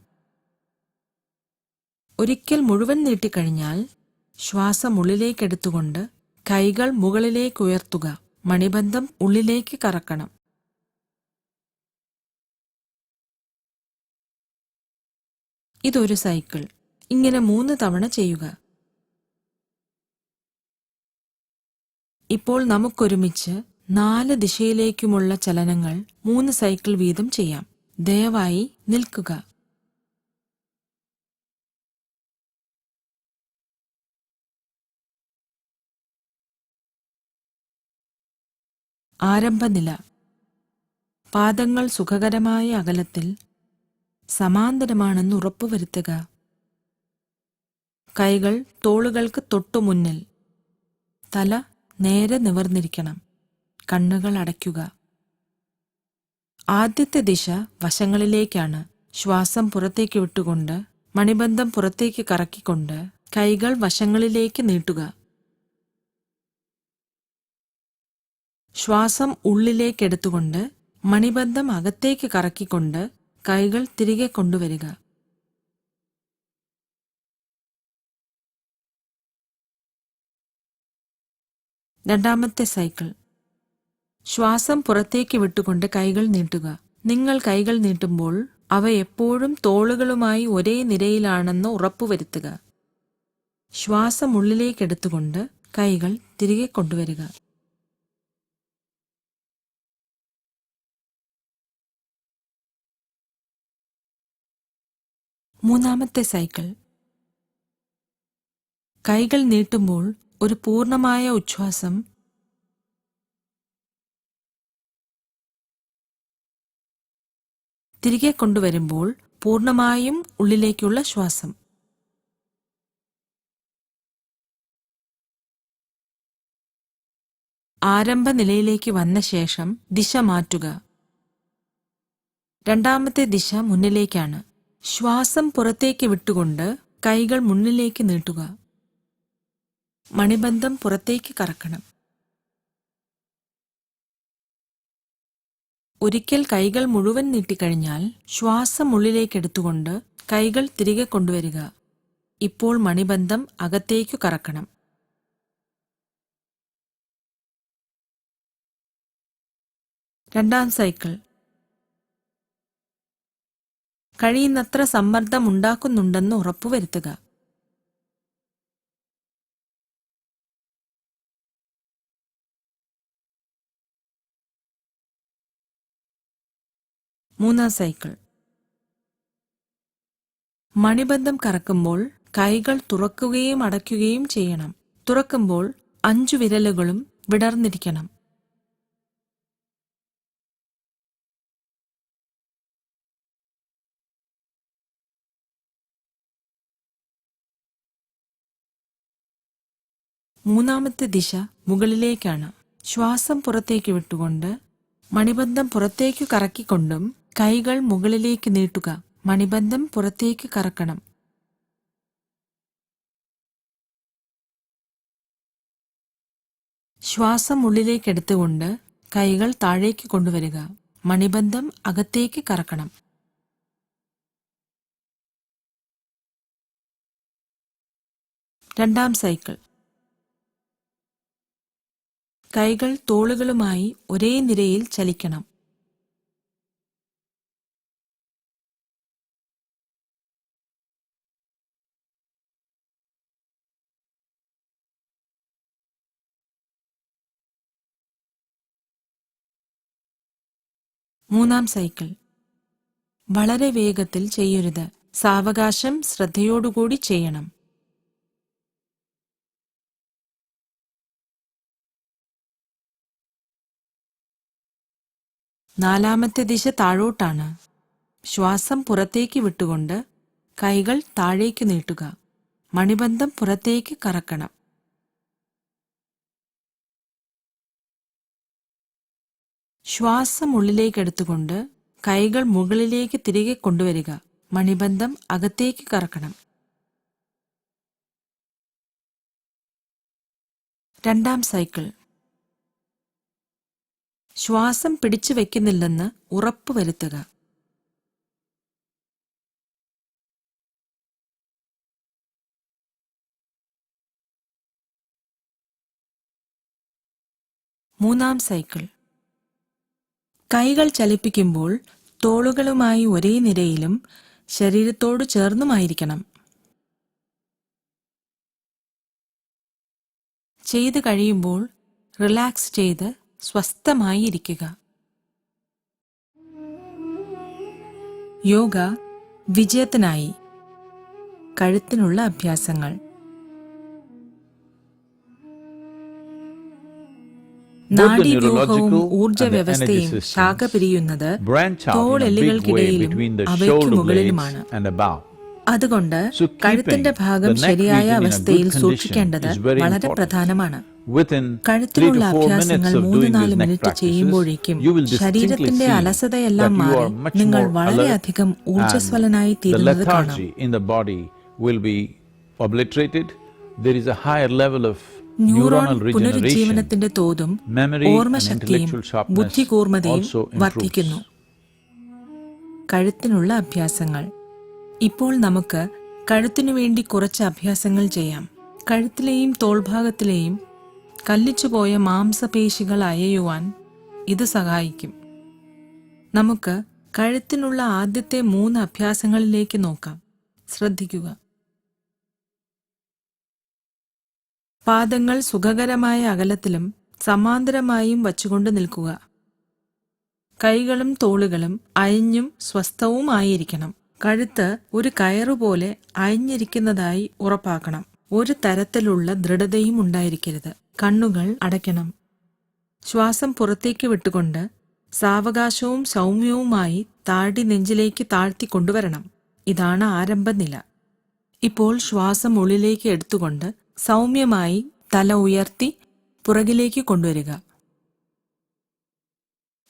ഒരിക്കൽ മുഴുവൻ നീട്ടിക്കഴിഞ്ഞാൽ ശ്വാസം ഉള്ളിലേക്കെടുത്തുകൊണ്ട് കൈകൾ മുകളിലേക്ക് ഉയർത്തുക. മണിബന്ധം ഉള്ളിലേക്ക് കറക്കണം. ഇതൊരു സൈക്കിൾ. ഇങ്ങനെ 3 തവണ ചെയ്യുക. ഇപ്പോൾ നമുക്കൊരുമിച്ച് 4 ദിശയിലേക്കുമുള്ള ചലനങ്ങൾ 3 സൈക്കിൾ വീതം ചെയ്യാം. ദയവായി നിൽക്കുക. ആരംഭനില. പാദങ്ങൾ സുഖകരമായ അകലത്തിൽ സമാന്തരമാണെന്ന് ഉറപ്പുവരുത്തുക. കൈകൾ തോളുകൾക്ക് തൊട്ടുമുന്നിൽ. തല നേരെ നിവർന്നിരിക്കണം. കണ്ണുകൾ അടയ്ക്കുക. ആദ്യത്തെ ദിശ വശങ്ങളിലേക്കാണ്. ശ്വാസം പുറത്തേക്ക് വിട്ടുകൊണ്ട് മണിബന്ധം പുറത്തേക്ക് കറക്കിക്കൊണ്ട് കൈകൾ വശങ്ങളിലേക്ക് നീട്ടുക. ശ്വാസം ഉള്ളിലേക്കെടുത്തുകൊണ്ട് മണിബന്ധം അകത്തേക്ക് കറക്കിക്കൊണ്ട് കൈകൾ തിരികെ കൊണ്ടുവരിക. രണ്ടാമത്തെ സൈക്കിൾ. ശ്വാസം പുറത്തേക്ക് വിട്ടുകൊണ്ട് കൈകൾ നീട്ടുക. നിങ്ങൾ കൈകൾ നീട്ടുമ്പോൾ അവ എപ്പോഴും തോളുകളുമായി ഒരേ നിരയിലാണെന്ന് ഉറപ്പുവരുത്തുക. ശ്വാസം ഉള്ളിലേക്കെടുത്തുകൊണ്ട് കൈകൾ തിരികെ കൊണ്ടുവരിക. മൂന്നാമത്തെ സൈക്കിൾ. കൈകൾ നീട്ടുമ്പോൾ ഒരു പൂർണ്ണമായ ഉച്ഛ്വാസം, തിരികെ കൊണ്ടുവരുമ്പോൾ പൂർണ്ണമായും ഉള്ളിലേക്കുള്ള ശ്വാസം. ആരംഭ നിലയിലേക്ക് വന്ന ശേഷം ദിശ മാറ്റുക. രണ്ടാമത്തെ ദിശ മുന്നിലേക്കാണ്. ശ്വാസം പുറത്തേക്ക് വിട്ടുകൊണ്ട് കൈകൾ മുന്നിലേക്ക് നീട്ടുക. മണിബന്ധം പുറത്തേക്ക് കറക്കണം. ഒരിക്കൽ കൈകൾ മുഴുവൻ നീട്ടിക്കഴിഞ്ഞാൽ ശ്വാസം ഉള്ളിലേക്കെടുത്തുകൊണ്ട് കൈകൾ തിരികെ കൊണ്ടുവരിക. ഇപ്പോൾ മണിബന്ധം അകത്തേക്കു കറക്കണം. രണ്ടാം സൈക്കിൾ. കഴിയുന്നത്ര സമ്മർദ്ദം ഉണ്ടാക്കുന്നുണ്ടെന്ന് ഉറപ്പുവരുത്തുക. മൂന്നാം സൈക്കിൾ. മണിബന്ധം കറക്കുമ്പോൾ കൈകൾ തുറക്കുകയും അടയ്ക്കുകയും ചെയ്യണം. തുറക്കുമ്പോൾ 5 വിരലുകളും വിടർന്നിരിക്കണം. മൂന്നാമത്തെ ദിശ മുകളിലേക്കാണ്. ശ്വാസം പുറത്തേക്ക് വിട്ടുകൊണ്ട് മണിബന്ധം പുറത്തേക്കു കറക്കിക്കൊണ്ടും കൈകൾ മുകളിലേക്ക് നീട്ടുക. മണിബന്ധം പുറത്തേക്ക് കറക്കണം. ശ്വാസം ഉള്ളിലേക്കെടുത്തുകൊണ്ട് കൈകൾ താഴേക്ക് കൊണ്ടുവരിക. മണിബന്ധം അകത്തേക്ക് കറക്കണം. രണ്ടാം സൈക്കിൾ. കൈകൾ തോളുകളുമായി ഒരേ നിരയിൽ ചലിക്കണം. മൂന്നാം സൈക്കിൾ. വളരെ വേഗത്തിൽ ചെയ്യരുത്. സാവകാശം ശ്രദ്ധയോടുകൂടി ചെയ്യണം. നാലാമത്തെ ദിശ താഴോട്ടാണ്. ശ്വാസം പുറത്തേക്ക് വിട്ടുകൊണ്ട് കൈകൾ താഴേക്ക് നീട്ടുക. മണിബന്ധം പുറത്തേക്ക് കറക്കണം. ശ്വാസം ഉള്ളിലേക്കെടുത്തുകൊണ്ട് കൈകൾ മുകളിലേക്ക് തിരികെ കൊണ്ടുവരിക. മണിബന്ധം അകത്തേക്ക് കറക്കണം. രണ്ടാം സൈക്കിൾ. ശ്വാസം പിടിച്ചു വയ്ക്കുന്നില്ലെന്ന് ഉറപ്പുവരുത്തുക. മൂന്നാം സൈക്കിൾ. കൈകൾ ചലിപ്പിക്കുമ്പോൾ തോളുകളുമായി ഒരേ നിരയിലും ശരീരത്തോട് ചേർന്നുമായിരിക്കണം. ചെയ്തു കഴിയുമ്പോൾ റിലാക്സ് ചെയ്ത് സ്വസ്ഥമായി ഇരിക്കുക. യോഗ വിജയത്തിനായി. കഴുത്തിനുള്ള അഭ്യാസങ്ങൾ. നാഡീവ്യൂഹവും ഊർജ വ്യവസ്ഥയും ശാഖ പിരിയുന്നത് തോളെല്ലുകൾക്കിടയിലും അവയ്ക്കു മുകളിലുമാണ്. അതുകൊണ്ട് കഴുത്തിന്റെ ഭാഗം ശരിയായ അവസ്ഥയിൽ സൂക്ഷിക്കേണ്ടത് വളരെ പ്രധാനമാണ്. കഴുത്തിലുള്ള അഭ്യാസങ്ങൾ 3-4 മിനിറ്റ് ചെയ്യുമ്പോഴേക്കും ശരീരത്തിന്റെ അലസതയെല്ലാം മാറി നിങ്ങൾ വളരെയധികം ഊർജ്ജസ്വലനായി തീരുന്നത് കാണാം. ന്യൂറോൺ പുനരുജ്ജീവനത്തിന്റെ തോതും ഓർമ്മശക്തിയും ബുദ്ധികൂർമ്മതയും വർദ്ധിക്കുന്നു. കഴുത്തിനുള്ള അഭ്യാസങ്ങൾ. ഇപ്പോൾ നമുക്ക് കഴുത്തിനു വേണ്ടി കുറച്ച് അഭ്യാസങ്ങൾ ചെയ്യാം. കഴുത്തിലെയും തോൾഭാഗത്തിലെയും കല്ലിച്ചുപോയ മാംസപേശികൾ അയയുവാൻ ഇത് സഹായിക്കും. നമുക്ക് കഴുത്തിനുള്ള ആദ്യത്തെ 3 അഭ്യാസങ്ങളിലേക്ക് നോക്കാം. ശ്രദ്ധിക്കുക. പാദങ്ങൾ സുഖകരമായ അകലത്തിലും സമാന്തരമായും വച്ചുകൊണ്ട് നിൽക്കുക. കൈകളും തോളുകളും അയഞ്ഞും സ്വസ്ഥവുമായിരിക്കണം. കഴുത്ത് ഒരു കയറുപോലെ അയഞ്ഞിരിക്കുന്നതായി ഉറപ്പാക്കണം. ഒരു തരത്തിലുള്ള ദൃഢതയും ഉണ്ടായിരിക്കരുത്. കണ്ണുകൾ അടയ്ക്കണം. ശ്വാസം പുറത്തേക്ക് വിട്ടുകൊണ്ട് സാവകാശവും സൗമ്യവുമായി താടി നെഞ്ചിലേക്ക് താഴ്ത്തി കൊണ്ടുവരണം. ഇതാണ് ആരംഭനില. ഇപ്പോൾ ശ്വാസം ഉള്ളിലേക്ക് എടുത്തുകൊണ്ട് സൗമ്യമായി തല ഉയർത്തി പുറകിലേക്ക് കൊണ്ടുവരിക.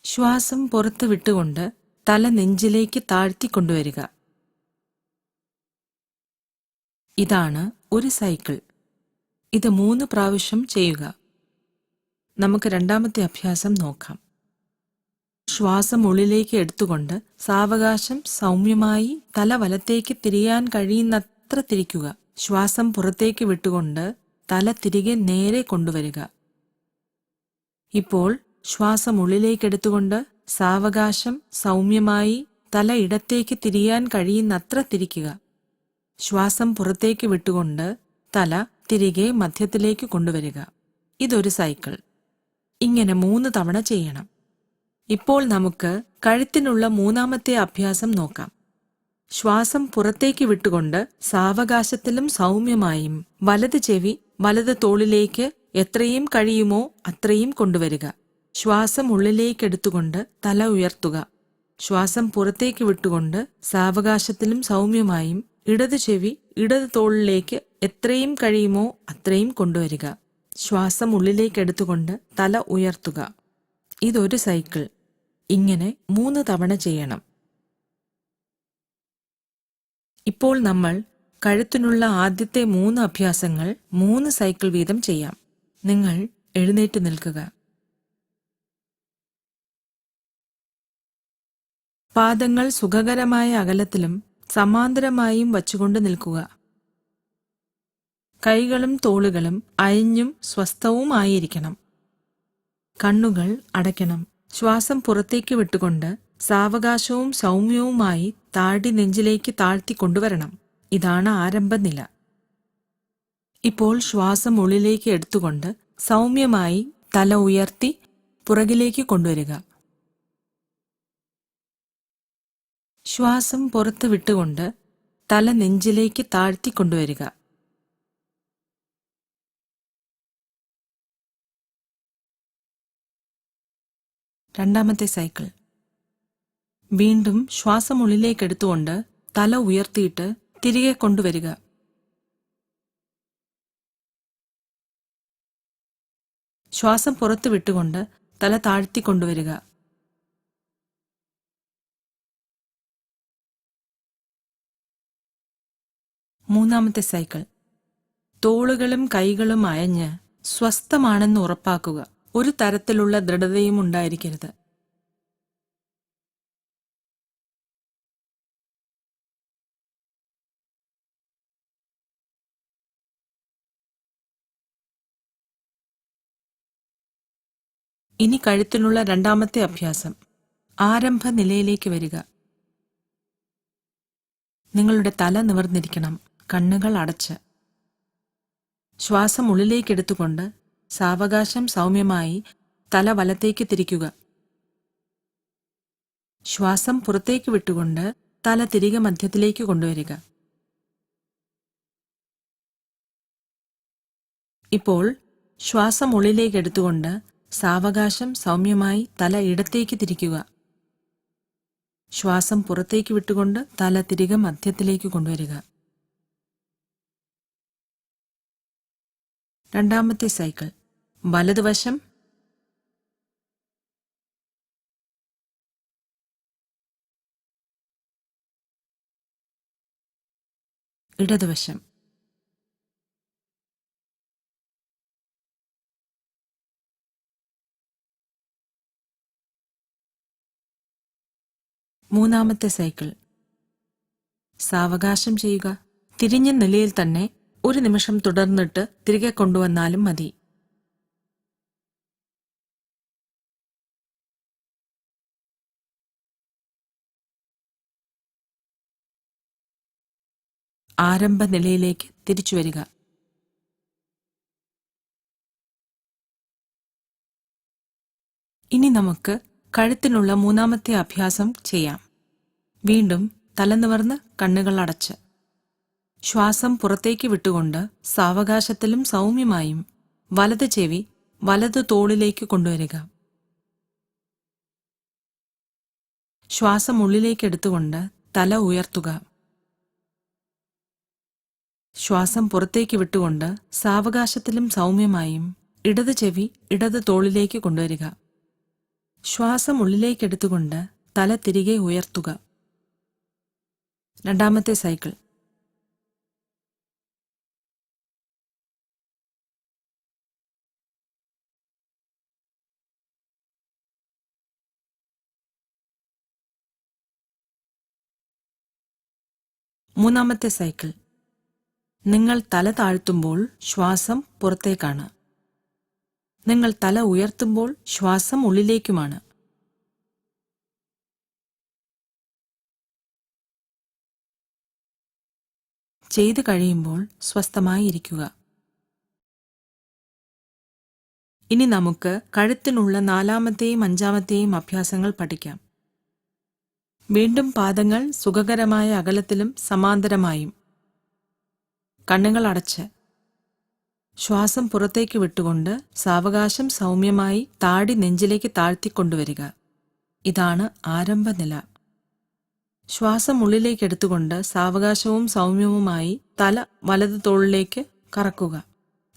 ശ്വാസം പുറത്ത് വിട്ടുകൊണ്ട് തല നെഞ്ചിലേക്ക് താഴ്ത്തി കൊണ്ടുവരിക. ഇതാണ് ഒരു സൈക്കിൾ. ഇത് 3 പ്രാവശ്യം ചെയ്യുക. നമുക്ക് രണ്ടാമത്തെ അഭ്യാസം നോക്കാം. ശ്വാസം ഉള്ളിലേക്ക് എടുത്തുകൊണ്ട് സാവകാശം സൗമ്യമായി തല വലത്തേക്ക് തിരിയാൻ കഴിയുന്നത്ര തിരിക്കുക. ശ്വാസം പുറത്തേക്ക് വിട്ടുകൊണ്ട് തല തിരികെ നേരെ കൊണ്ടുവരിക. ഇപ്പോൾ ശ്വാസം ഉള്ളിലേക്കെടുത്തുകൊണ്ട് സാവകാശം സൗമ്യമായി തല ഇടത്തേക്ക് തിരിയാൻ കഴിയുന്നത്ര തിരിക്കുക. ശ്വാസം പുറത്തേക്ക് വിട്ടുകൊണ്ട് തല തിരികെ മധ്യത്തിലേക്ക് കൊണ്ടുവരിക. ഇതൊരു സൈക്കിൾ. ഇങ്ങനെ 3 തവണ ചെയ്യണം. ഇപ്പോൾ നമുക്ക് കഴുത്തിനുള്ള മൂന്നാമത്തെ അഭ്യാസം നോക്കാം. ശ്വാസം പുറത്തേക്ക് വിട്ടുകൊണ്ട് സാവകാശത്തിലും സൗമ്യമായും വലത് ചെവി വലത് തോളിലേക്ക് എത്രയും കഴിയുമോ അത്രയും കൊണ്ടുവരിക. ശ്വാസം ഉള്ളിലേക്കെടുത്തുകൊണ്ട് തല ഉയർത്തുക. ശ്വാസം പുറത്തേക്ക് വിട്ടുകൊണ്ട് സാവകാശത്തിലും സൗമ്യമായും ഇടത് ചെവി ഇടത് തോളിലേക്ക് എത്രയും കഴിയുമോ അത്രയും കൊണ്ടുവരിക. ശ്വാസം ഉള്ളിലേക്കെടുത്തുകൊണ്ട് തല ഉയർത്തുക. ഇതൊരു സൈക്കിൾ. ഇങ്ങനെ 3 തവണ ചെയ്യണം. ഇപ്പോൾ നമ്മൾ കഴുത്തിനുള്ള ആദ്യത്തെ 3 അഭ്യാസങ്ങൾ 3 സൈക്കിൾ വീതം ചെയ്യാം. നിങ്ങൾ എഴുന്നേറ്റ് നിൽക്കുക. പാദങ്ങൾ സുഖകരമായ അകലത്തിലും സമാന്തരമായും വച്ചുകൊണ്ട് നിൽക്കുക. കൈകളും തോളുകളും അയഞ്ഞും സ്വസ്ഥവുമായിരിക്കണം. കണ്ണുകൾ അടയ്ക്കണം. ശ്വാസം പുറത്തേക്ക് വിട്ടുകൊണ്ട് സാവകാശവും സൗമ്യവുമായി താടി നെഞ്ചിലേക്ക് താഴ്ത്തി കൊണ്ടുവരണം. ഇതാണ് ആരംഭനില. ഇപ്പോൾ ശ്വാസം ഉള്ളിലേക്ക് എടുത്തുകൊണ്ട് സൗമ്യമായി തല ഉയർത്തി പുറകിലേക്ക് കൊണ്ടുവരിക. ശ്വാസം പുറത്ത് വിട്ടുകൊണ്ട് തല നെഞ്ചിലേക്ക് താഴ്ത്തി കൊണ്ടുവരിക. രണ്ടാമത്തെ സൈക്കിൾ. വീണ്ടും ശ്വാസം ഉള്ളിലേക്കെടുത്തുകൊണ്ട് തല ഉയർത്തിയിട്ട് തിരികെ കൊണ്ടുവരിക. ശ്വാസം പുറത്ത് വിട്ടുകൊണ്ട് തല താഴ്ത്തി കൊണ്ടുവരിക. മൂന്നാമത്തെ സൈക്കിൾ. തോളുകളും കൈകളും അയഞ്ഞ് സ്വസ്ഥമാണെന്ന് ഉറപ്പാക്കുക. ഒരു തരത്തിലുള്ള ദൃഢതയും ഉണ്ടായിരിക്കരുത്. ഇനി കഴുത്തിനുള്ള രണ്ടാമത്തെ അഭ്യാസം. ആരംഭ നിലയിലേക്ക് വരിക. നിങ്ങളുടെ തല നിവർന്നിരിക്കണം. കണ്ണുകൾ അടച്ച് ശ്വാസം ഉള്ളിലേക്കെടുത്തുകൊണ്ട് സാവകാശം സൗമ്യമായി തല വലത്തേക്ക് തിരിക്കുക. ശ്വാസം പുറത്തേക്ക് വിട്ടുകൊണ്ട് തല തിരികെ മധ്യത്തിലേക്ക് കൊണ്ടുവരിക. ഇപ്പോൾ ശ്വാസം ഉള്ളിലേക്കെടുത്തുകൊണ്ട് സാവകാശം സൗമ്യമായി തല ഇടത്തേക്ക് തിരിക്കുക. ശ്വാസം പുറത്തേക്ക് വിട്ടുകൊണ്ട് തല തിരികെ മധ്യത്തിലേക്ക് കൊണ്ടുവരിക. രണ്ടാമത്തെ സൈക്കിൾ. വലതുവശം, ഇടതുവശം. മൂന്നാമത്തെ സൈക്കിൾ. സാവകാശം ചെയ്യുക. തിരിഞ്ഞ നിലയിൽ തന്നെ 1 നിമിഷം തുടർന്നിട്ട് തിരികെ കൊണ്ടുവന്നാലും മതി. ആരംഭ നിലയിലേക്ക് തിരിച്ചു വരിക. ഇനി നമുക്ക് കഴുത്തിനുള്ള മൂന്നാമത്തെ അഭ്യാസം ചെയ്യാം. വീണ്ടും തല നിവർന്ന് കണ്ണുകൾ അടച്ച് ശ്വാസം പുറത്തേക്ക് വിട്ടുകൊണ്ട് സാവകാശത്തിലും സൗമ്യമായും വലത് ചെവി വലത് തോളിലേക്ക് കൊണ്ടുവരിക. ശ്വാസം ഉള്ളിലേക്ക് എടുത്തുകൊണ്ട് തല ഉയർത്തുക. ശ്വാസം പുറത്തേക്ക് വിട്ടുകൊണ്ട് സാവകാശത്തിലും സൗമ്യമായും ഇടത് ചെവി ഇടത് തോളിലേക്ക് കൊണ്ടുവരിക. ശ്വാസം ഉള്ളിലേക്കെടുത്തുകൊണ്ട് തല തിരികെ ഉയർത്തുക. രണ്ടാമത്തെ സൈക്കിൾ. മൂന്നാമത്തെ സൈക്കിൾ. നിങ്ങൾ തല താഴ്ത്തുമ്പോൾ ശ്വാസം പുറത്തേക്കാണ്. നിങ്ങൾ തല ഉയർത്തുമ്പോൾ ശ്വാസം ഉള്ളിലേക്കുമാണ്. ചെയ്തു കഴിയുമ്പോൾ സ്വസ്ഥമായി ഇരിക്കുക. ഇനി നമുക്ക് കഴുത്തിനുള്ള നാലാമത്തെയും അഞ്ചാമത്തെയും അഭ്യാസങ്ങൾ പഠിക്കാം. വീണ്ടും പാദങ്ങൾ സുഖകരമായ അകലത്തിലും സമാന്തരമായും. കണ്ണുകൾ അടച്ച് ശ്വാസം പുറത്തേക്ക് വിട്ടുകൊണ്ട് സാവകാശം സൗമ്യമായി താടി നെഞ്ചിലേക്ക് താഴ്ത്തിക്കൊണ്ടുവരിക. ഇതാണ് ആരംഭനില. ശ്വാസം ഉള്ളിലേക്ക് എടുത്തുകൊണ്ട് സാവകാശവും സൗമ്യവുമായി തല വലത് തോളിലേക്ക് കറക്കുക.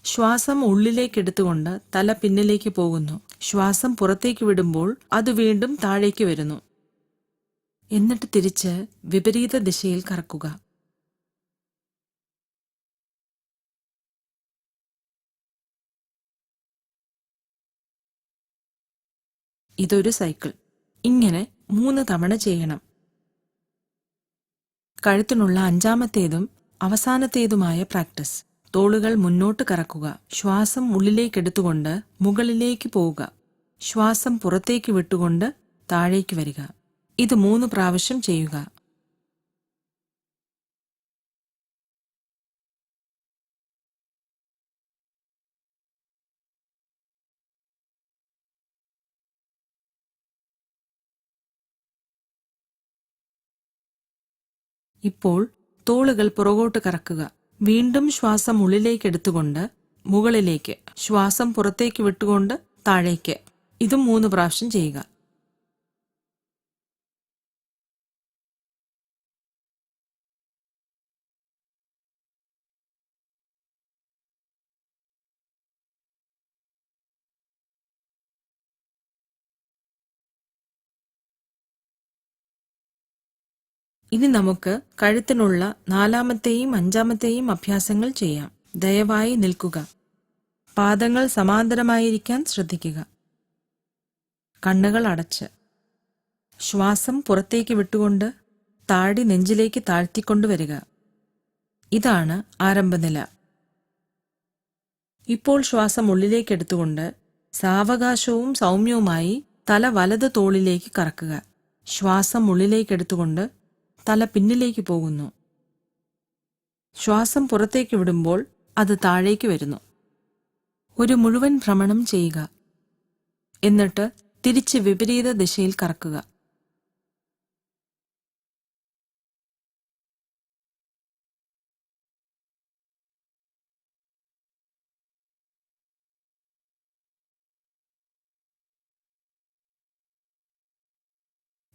ശ്വാസം ഉള്ളിലേക്ക് എടുത്തുകൊണ്ട് തല പിന്നിലേക്ക് പോകുന്നു. ശ്വാസം പുറത്തേക്ക് വിടുമ്പോൾ അത് വീണ്ടും താഴേക്ക് വരുന്നു. എന്നിട്ട് തിരിച്ച് വിപരീത ദിശയിൽ കറക്കുക. ഇതൊരു സൈക്കിൾ. ഇങ്ങനെ 3 തവണ ചെയ്യണം. കഴുത്തിനുള്ള അഞ്ചാമത്തേതും അവസാനത്തേതുമായ പ്രാക്ടീസ്. തോളുകൾ മുന്നോട്ട് കറക്കുക. ശ്വാസം ഉള്ളിലേക്കെടുത്തുകൊണ്ട് മുകളിലേക്ക് പോവുക. ശ്വാസം പുറത്തേക്ക് വിട്ടുകൊണ്ട് താഴേക്ക് വരിക. ഇത് 3 പ്രാവശ്യം ചെയ്യുക. ഇപ്പോൾ തോളുകൾ പുറകോട്ട് കറക്കുക. വീണ്ടും ശ്വാസം ഉള്ളിലേക്ക് എടുത്തുകൊണ്ട് മുകളിലേക്ക്, ശ്വാസം പുറത്തേക്ക് വിട്ടുകൊണ്ട് താഴേക്ക്. ഇതും 3 പ്രാവശ്യം ചെയ്യുക. ഇനി നമുക്ക് കഴുത്തിനുള്ള നാലാമത്തെയും അഞ്ചാമത്തെയും അഭ്യാസങ്ങൾ ചെയ്യാം. ദയവായി നിൽക്കുക. പാദങ്ങൾ സമാന്തരമായിരിക്കാൻ ശ്രദ്ധിക്കുക. കണ്ണുകൾ അടച്ച് ശ്വാസം പുറത്തേക്ക് വിട്ടുകൊണ്ട് താടി നെഞ്ചിലേക്ക് താഴ്ത്തിക്കൊണ്ടുവരിക. ഇതാണ് ആരംഭനില. ഇപ്പോൾ ശ്വാസം ഉള്ളിലേക്ക് എടുത്തുകൊണ്ട് സാവകാശവും സൗമ്യവുമായി തല വലത് തോളിലേക്ക് കറക്കുക. ശ്വാസം ഉള്ളിലേക്ക് എടുത്തുകൊണ്ട് തല പിന്നിലേക്ക് പോകുന്നു. ശ്വാസം പുറത്തേക്ക് വിടുമ്പോൾ അത് താഴേക്ക് വരുന്നു. ഒരു മുഴുവൻ ഭ്രമണം ചെയ്യുക. എന്നിട്ട് തിരിച്ച് വിപരീത ദിശയിൽ കറക്കുക.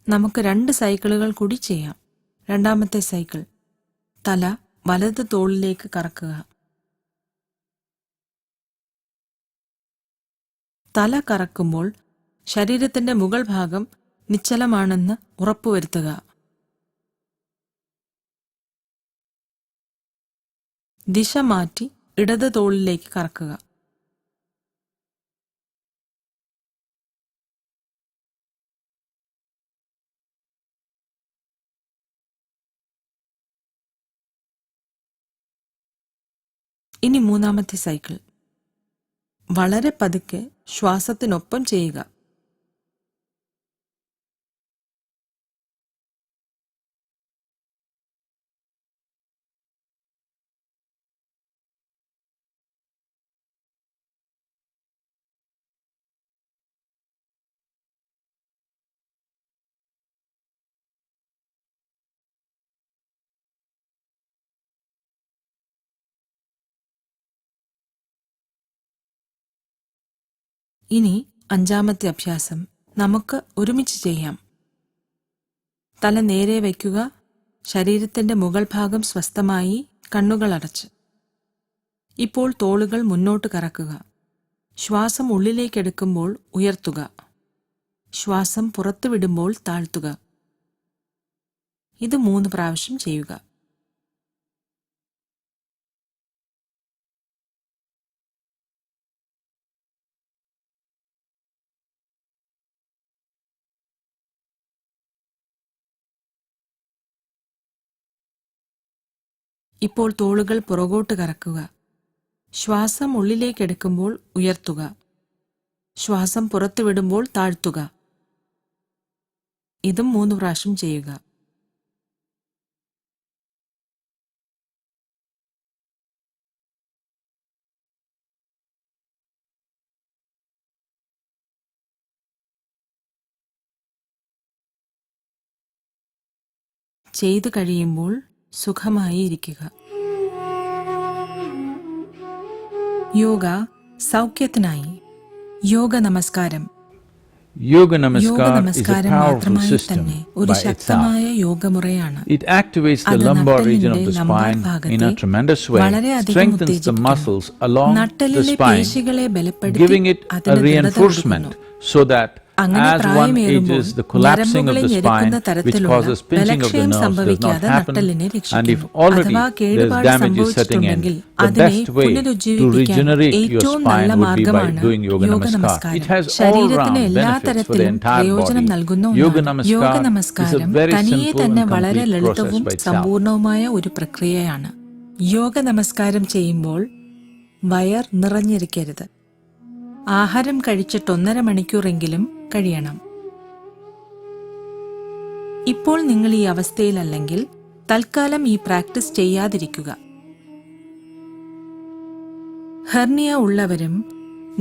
നമുക്ക് 2 സൈക്കിളുകൾ കൂടി ചെയ്യാം. രണ്ടാമത്തെ സൈക്കിൾ. തല വലത് തോളിലേക്ക് കറക്കുക. തല കറക്കുമ്പോൾ ശരീരത്തിന്റെ മുകൾ ഭാഗം നിശ്ചലമാണെന്ന് ഉറപ്പുവരുത്തുക. ദിശ മാറ്റി ഇടത് തോളിലേക്ക് കറക്കുക. ഇനി മൂന്നാമത്തെ സൈക്കിൾ. വളരെ പതുക്കെ ശ്വാസത്തിനൊപ്പം ചെയ്യുക. ഇനി 5-ാമത്തെ അഭ്യാസം നമുക്ക് ഒരുമിച്ച് ചെയ്യാം. തല നേരെ വയ്ക്കുക. ശരീരത്തിന്റെ മുകൾ ഭാഗം സ്വസ്ഥമായി, കണ്ണുകൾ അടച്ച്. ഇപ്പോൾ തോളുകൾ മുന്നോട്ട് കറക്കുക. ശ്വാസം ഉള്ളിലേക്കെടുക്കുമ്പോൾ ഉയർത്തുക. ശ്വാസം പുറത്തു വിടുമ്പോൾ താഴ്ത്തുക. ഇത് 3 പ്രാവശ്യം ചെയ്യുക. ഇപ്പോൾ തോളുകൾ പുറകോട്ട് കറക്കുക. ശ്വാസം ഉള്ളിലേക്കെടുക്കുമ്പോൾ ഉയർത്തുക. ശ്വാസം പുറത്തു വിടുമ്പോൾ താഴ്ത്തുക. ഇതും 3 പ്രാവശ്യം ചെയ്യുക. ചെയ്തു കഴിയുമ്പോൾ സുഖമായി ഇരിക്കുക. യോഗ സൗഖ്യത്തിനായി. യോഗ നമസ്കാരം. Yoga Namaskar is a powerful മാത്രമായി system തന്നെ ഒരു by itself. ശക്തമായ യോഗമുറയാണ്. It activates the അത് lumbar region of നട്ടെല്ലിന്റെ the lumbar spine in ഭാഗത്തെ a tremendous way, വളരെയധികം strengthens the ഉത്തേജിപ്പിക്കുന്നു. muscles along the നട്ടെല്ലിലെ spine, പേശികളെ ബലപ്പെടുത്തി giving it a അതിന് ദൃഢത reinforcement കൊടുക്കുന്നു. so that അങ്ങനെ as one പ്രായമേറുമ്പോൾ ages, the collapsing of ഞരമ്പുകളെ the spine, ഞെരുക്കുന്ന which തരത്തിലുള്ള causes pinching of the ബലക്ഷയം nerves, does not സംഭവിക്കാതെ happen. നട്ടെല്ലിനെ And if രക്ഷിക്കുന്നു. already അഥവാ there's കേടുപാട് damage is setting in, സംഭവിച്ചിട്ടുണ്ടെങ്കിൽ the അതിനെ best way to പുനരുജ്ജീവിപ്പിക്കാൻ regenerate your ഏറ്റവും spine നല്ല would be by മാർഗമാണ് doing Yoga യോഗ Namaskar. നമസ്കാരം. It has ശരീരത്തിന് all-round എല്ലാ benefits for the തരത്തിലും entire പ്രയോജനം body. നൽകുന്ന Yoga ഒന്നാണ്. Namaskar യോഗ is a നമസ്കാരം very തനിയെ simple തന്നെ and വളരെ complete ലളിതവും process by itself. സമ്പൂർണവുമായ ഒരു പ്രക്രിയയാണ്. യോഗ നമസ്കാരം ചെയ്യുമ്പോൾ വയർ നിറഞ്ഞിരിക്കരുത്. ആഹാരം കഴിച്ചിട്ട് 1.5 മണിക്കൂറെങ്കിലും കഴിയണം. ഇപ്പോൾ നിങ്ങൾ ഈ അവസ്ഥയിലല്ലെങ്കിൽ തൽക്കാലം ഈ പ്രാക്ടീസ് ചെയ്യാതിരിക്കുക. ഹെർണിയ ഉള്ളവരും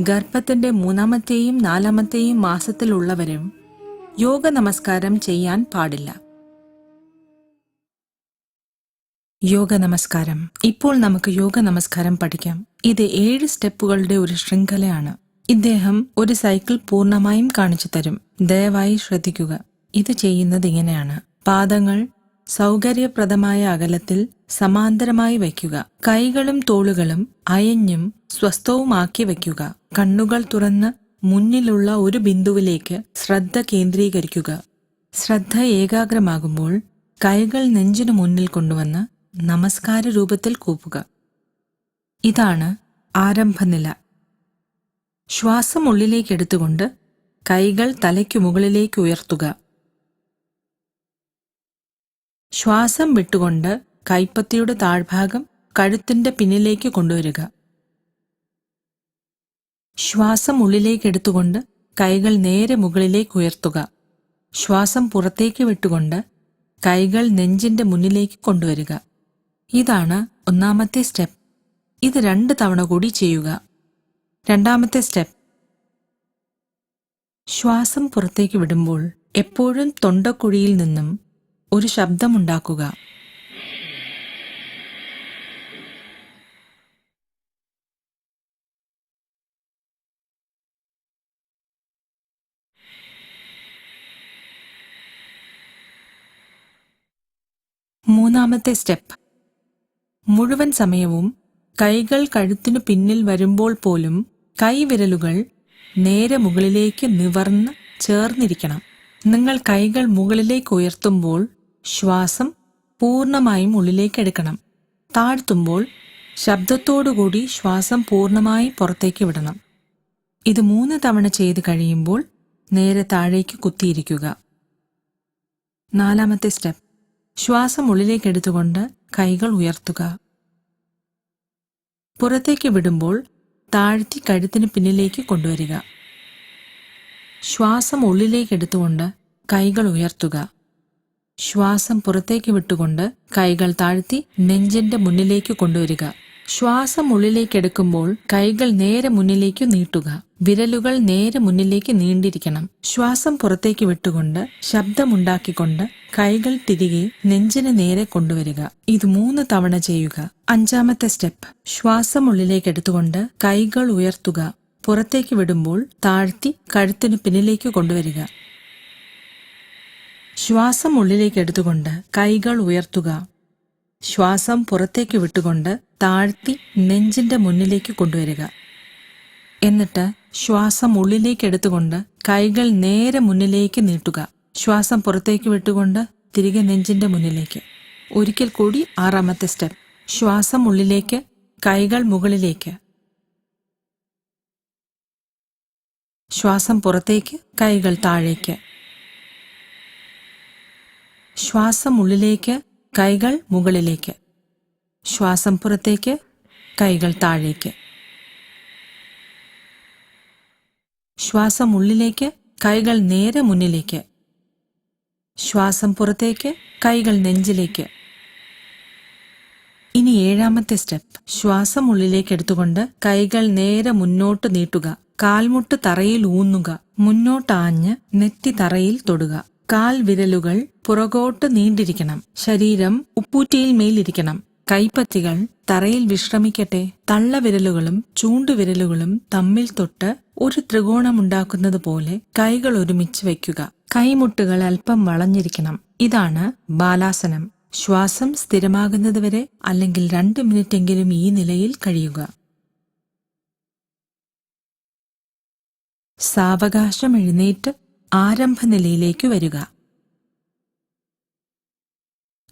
ഗർഭത്തിന്റെ 3-ാമത്തെയും 4-ാമത്തെയും മാസത്തിലുള്ളവരും യോഗ നമസ്കാരം ചെയ്യാൻ പാടില്ല. യോഗ നമസ്കാരം. ഇപ്പോൾ നമുക്ക് യോഗ നമസ്കാരം പഠിക്കാം. ഇത് 7 സ്റ്റെപ്പുകളുടെ ഒരു ശൃംഖലയാണ്. ഇദ്ദേഹം ഒരു സൈക്കിൾ പൂർണ്ണമായും കാണിച്ചു തരും. ദയവായി ശ്രദ്ധിക്കുക. ഇത് ചെയ്യുന്നത് ഇങ്ങനെയാണ്. പാദങ്ങൾ സൗകര്യപ്രദമായ അകലത്തിൽ സമാന്തരമായി വയ്ക്കുക. കൈകളും തോളുകളും അയഞ്ഞും സ്വസ്ഥവുമാക്കി വയ്ക്കുക. കണ്ണുകൾ തുറന്ന് മുന്നിലുള്ള ഒരു ബിന്ദുവിലേക്ക് ശ്രദ്ധ കേന്ദ്രീകരിക്കുക. ശ്രദ്ധ ഏകാഗ്രമാകുമ്പോൾ കൈകൾ നെഞ്ചിനു മുന്നിൽ കൊണ്ടുവന്ന് നമസ്കാര രൂപത്തിൽ കൂപ്പുക. ഇതാണ് ആരംഭനില. ശ്വാസം ഉള്ളിലേക്കെടുത്തുകൊണ്ട് കൈകൾ തലയ്ക്കു മുകളിലേക്ക് ഉയർത്തുക. ശ്വാസം വിട്ടുകൊണ്ട് കൈപ്പത്തിയുടെ താഴ്ഭാഗം കഴുത്തിന്റെ പിന്നിലേക്ക് കൊണ്ടുവരിക. ശ്വാസം ഉള്ളിലേക്കെടുത്തുകൊണ്ട് കൈകൾ നേരെ മുകളിലേക്ക് ഉയർത്തുക. ശ്വാസം പുറത്തേക്ക് വിട്ടുകൊണ്ട് കൈകൾ നെഞ്ചിന്റെ മുന്നിലേക്ക് കൊണ്ടുവരിക. ഇതാണ് 1-ാമത്തെ സ്റ്റെപ്പ്. ഇത് 2 തവണ കൂടി ചെയ്യുക. 2-ാമത്തെ സ്റ്റെപ്പ്. ശ്വാസം പുറത്തേക്ക് വിടുമ്പോൾ എപ്പോഴും തൊണ്ടക്കുഴിയിൽ നിന്നും ഒരു ശബ്ദമുണ്ടാക്കുക. മൂന്നാമത്തെ സ്റ്റെപ്പ്. മുഴുവൻ സമയവും കൈകൾ കഴുത്തിനു പിന്നിൽ വരുമ്പോൾ പോലും കൈവിരലുകൾ നേരെ മുകളിലേക്ക് നിവർന്ന് ചേർന്നിരിക്കണം. നിങ്ങൾ കൈകൾ മുകളിലേക്ക് ഉയർത്തുമ്പോൾ ശ്വാസം പൂർണ്ണമായും ഉള്ളിലേക്കെടുക്കണം. താഴ്ത്തുമ്പോൾ ശബ്ദത്തോടുകൂടി ശ്വാസം പൂർണ്ണമായി പുറത്തേക്ക് വിടണം. ഇത് 3 തവണ ചെയ്ത് കഴിയുമ്പോൾ നേരെ താഴേക്ക് കുത്തിയിരിക്കുക. 4-ാമത്തെ സ്റ്റെപ്പ്. ശ്വാസം ഉള്ളിലേക്കെടുത്തുകൊണ്ട് കൈകൾ ഉയർത്തുക. പുറത്തേക്ക് വിടുമ്പോൾ താഴ്ത്തി കഴുത്തിന് പിന്നിലേക്ക് കൊണ്ടുവരിക. ശ്വാസം ഉള്ളിലേക്കെടുത്തുകൊണ്ട് കൈകൾ ഉയർത്തുക. ശ്വാസം പുറത്തേക്ക് വിട്ടുകൊണ്ട് കൈകൾ താഴ്ത്തി നെഞ്ചിന്റെ മുന്നിലേക്ക് കൊണ്ടുവരിക. ശ്വാസം ഉള്ളിലേക്കെടുക്കുമ്പോൾ കൈകൾ നേരെ മുന്നിലേക്ക് നീട്ടുക. വിരലുകൾ നേരെ മുന്നിലേക്ക് നീണ്ടിരിക്കണം. ശ്വാസം പുറത്തേക്ക് വിട്ടുകൊണ്ട് ശബ്ദമുണ്ടാക്കിക്കൊണ്ട് കൈകൾ തിരികെ നെഞ്ചിന് നേരെ കൊണ്ടുവരിക. ഇത് 3 തവണ ചെയ്യുക. 5-ാമത്തെ സ്റ്റെപ്പ്. ശ്വാസം ഉള്ളിലേക്കെടുത്തുകൊണ്ട് കൈകൾ ഉയർത്തുക. പുറത്തേക്ക് വിടുമ്പോൾ താഴ്ത്തി കഴുത്തിന് പിന്നിലേക്ക് കൊണ്ടുവരിക. ശ്വാസം ഉള്ളിലേക്ക് എടുത്തുകൊണ്ട് കൈകൾ ഉയർത്തുക. ശ്വാസം പുറത്തേക്ക് വിട്ടുകൊണ്ട് താഴ്ത്തി നെഞ്ചിന്റെ മുന്നിലേക്ക് കൊണ്ടുവരിക. എന്നിട്ട് ശ്വാസം ഉള്ളിലേക്ക് എടുത്തുകൊണ്ട് കൈകൾ നേരെ മുന്നിലേക്ക് നീട്ടുക. ശ്വാസം പുറത്തേക്ക് വിട്ടുകൊണ്ട് തിരികെ നെഞ്ചിന്റെ മുന്നിലേക്ക്. ഒരിക്കൽ കൂടി 6ാമത്തെ സ്റ്റെപ്പ്. ശ്വാസം ഉള്ളിലേക്ക്, കൈകൾ മുകളിലേക്ക്. ശ്വാസം പുറത്തേക്ക്, കൈകൾ താഴേക്ക്. ശ്വാസം ഉള്ളിലേക്ക്, കൈകൾ മുകളിലേക്ക്. ശ്വാസം പുറത്തേക്ക്, കൈകൾ താഴേക്ക്. ശ്വാസം ഉള്ളിലേക്ക്, കൈകൾ നേരെ മുന്നിലേക്ക്. ശ്വാസം പുറത്തേക്ക്, കൈകൾ നെഞ്ചിലേക്ക്. ഇനി 7ാമത്തെ സ്റ്റെപ്പ്. ശ്വാസം ഉള്ളിലേക്ക് എടുത്തുകൊണ്ട് കൈകൾ നേരെ മുന്നോട്ട് നീട്ടുക. കാൽമുട്ട് തറയിൽ ഊന്നുക. മുന്നോട്ടാഞ്ഞ് നെറ്റി തറയിൽ തൊടുക. കാൽ വിരലുകൾ പുറകോട്ട് നീണ്ടിരിക്കണം. ശരീരം ഉപ്പൂറ്റിയിൽ മേലിരിക്കണം. കൈപ്പത്തികൾ തറയിൽ വിശ്രമിക്കട്ടെ. തള്ളവിരലുകളും ചൂണ്ടുവിരലുകളും തമ്മിൽ തൊട്ട് ഒരു ത്രികോണമുണ്ടാക്കുന്നത് പോലെ കൈകൾ ഒരുമിച്ച് വയ്ക്കുക. കൈമുട്ടുകൾ അല്പം വളഞ്ഞിരിക്കണം. ഇതാണ് ബാലാസനം. ശ്വാസം സ്ഥിരമാകുന്നതുവരെ അല്ലെങ്കിൽ 2 മിനിറ്റെങ്കിലും ഈ നിലയിൽ കഴിയുക. സാവകാശം എഴുന്നേറ്റ് ആരംഭ നിലയിലേക്ക് വരിക.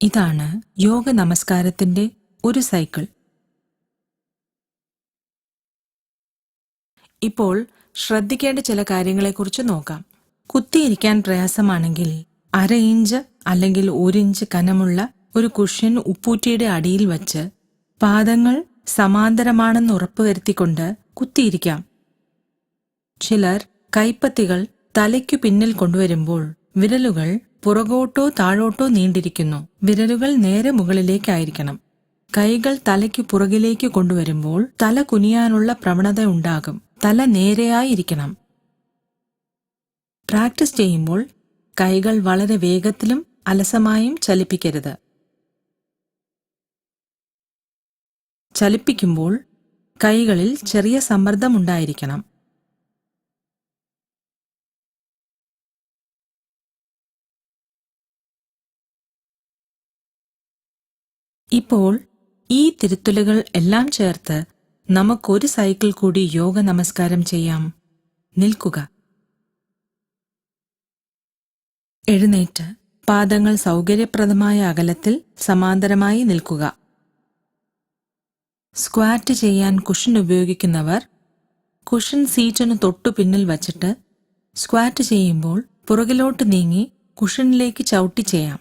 ഇതാണ് യോഗ നമസ്കാരത്തിന്റെ ഒരു സൈക്കിൾ. ഇപ്പോൾ ശ്രദ്ധിക്കേണ്ട ചില കാര്യങ്ങളെക്കുറിച്ച് നോക്കാം. കുത്തിയിരിക്കാൻ പ്രയാസമാണെങ്കിൽ 1/2 ഇഞ്ച് അല്ലെങ്കിൽ 1 ഇഞ്ച് കനമുള്ള ഒരു കുഷ്യൻ ഉപ്പൂറ്റിയുടെ അടിയിൽ വച്ച് പാദങ്ങൾ സമാന്തരമാണെന്ന് ഉറപ്പുവരുത്തിക്കൊണ്ട് കുത്തിയിരിക്കാം. ചിലർ കൈപ്പത്തികൾ തലയ്ക്കു പിന്നിൽ കൊണ്ടുവരുമ്പോൾ വിരലുകൾ പുറകോട്ടോ താഴോട്ടോ നീണ്ടിരിക്കുന്നു. വിരലുകൾ നേരെ മുകളിലേക്കായിരിക്കണം. കൈകൾ തലയ്ക്ക് പുറകിലേക്ക് കൊണ്ടുവരുമ്പോൾ തല കുനിയാനുള്ള പ്രവണത ഉണ്ടാകും. തല നേരെയായിരിക്കണം. പ്രാക്ടീസ് ചെയ്യുമ്പോൾ കൈകൾ വളരെ വേഗത്തിലും അലസമായും ചലിപ്പിക്കരുത്. ചലിപ്പിക്കുമ്പോൾ കൈകളിൽ ചെറിയ സമ്മർദ്ദമുണ്ടായിരിക്കണം. ഇപ്പോൾ ഈ തിരുത്തലുകൾ എല്ലാം ചേർത്ത് നമുക്കൊരു സൈക്കിൾ കൂടി യോഗ നമസ്കാരം ചെയ്യാം. നിൽക്കുക. എഴുന്നേറ്റ് പാദങ്ങൾ സൗകര്യപ്രദമായ അകലത്തിൽ സമാന്തരമായി നിൽക്കുക. സ്ക്വാറ്റ് ചെയ്യാൻ കുഷൻ ഉപയോഗിക്കുന്നവർ കുഷൻ സീറ്റിന് തൊട്ടു പിന്നിൽ വച്ചിട്ട് സ്ക്വാറ്റ് ചെയ്യുമ്പോൾ പുറകിലോട്ട് നീങ്ങി കുഷനിലേക്ക് ചവിട്ടി ചെയ്യാം.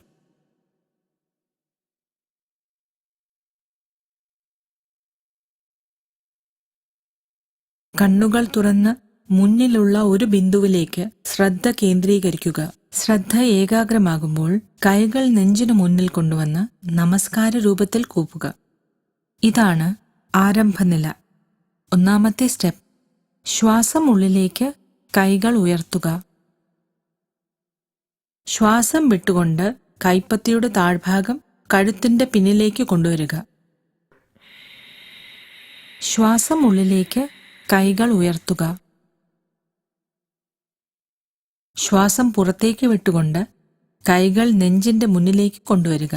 കണ്ണുകൾ തുറന്ന് മുന്നിലുള്ള ഒരു ബിന്ദുവിലേക്ക് ശ്രദ്ധ കേന്ദ്രീകരിക്കുക. ശ്രദ്ധ ഏകാഗ്രമാകുമ്പോൾ കൈകൾ നെഞ്ചിനു മുന്നിൽ കൊണ്ടുവന്ന് നമസ്കാര രൂപത്തിൽ കൂപ്പുക. ഇതാണ് ആരംഭനില. 1ാമത്തെ സ്റ്റെപ്പ്. ശ്വാസം ഉള്ളിലേക്ക്, കൈകൾ ഉയർത്തുക. ശ്വാസം വിട്ടുകൊണ്ട് കൈപ്പത്തിയുടെ താഴ്ഭാഗം കഴുത്തിന്റെ പിന്നിലേക്ക് കൊണ്ടുവരിക. ശ്വാസം ഉള്ളിലേക്ക്, കൈകൾ ഉയർത്തുക. ശ്വാസം പുറത്തേക്ക് വിട്ടുകൊണ്ട് കൈകൾ നെഞ്ചിന്റെ മുന്നിലേക്ക് കൊണ്ടുവരിക.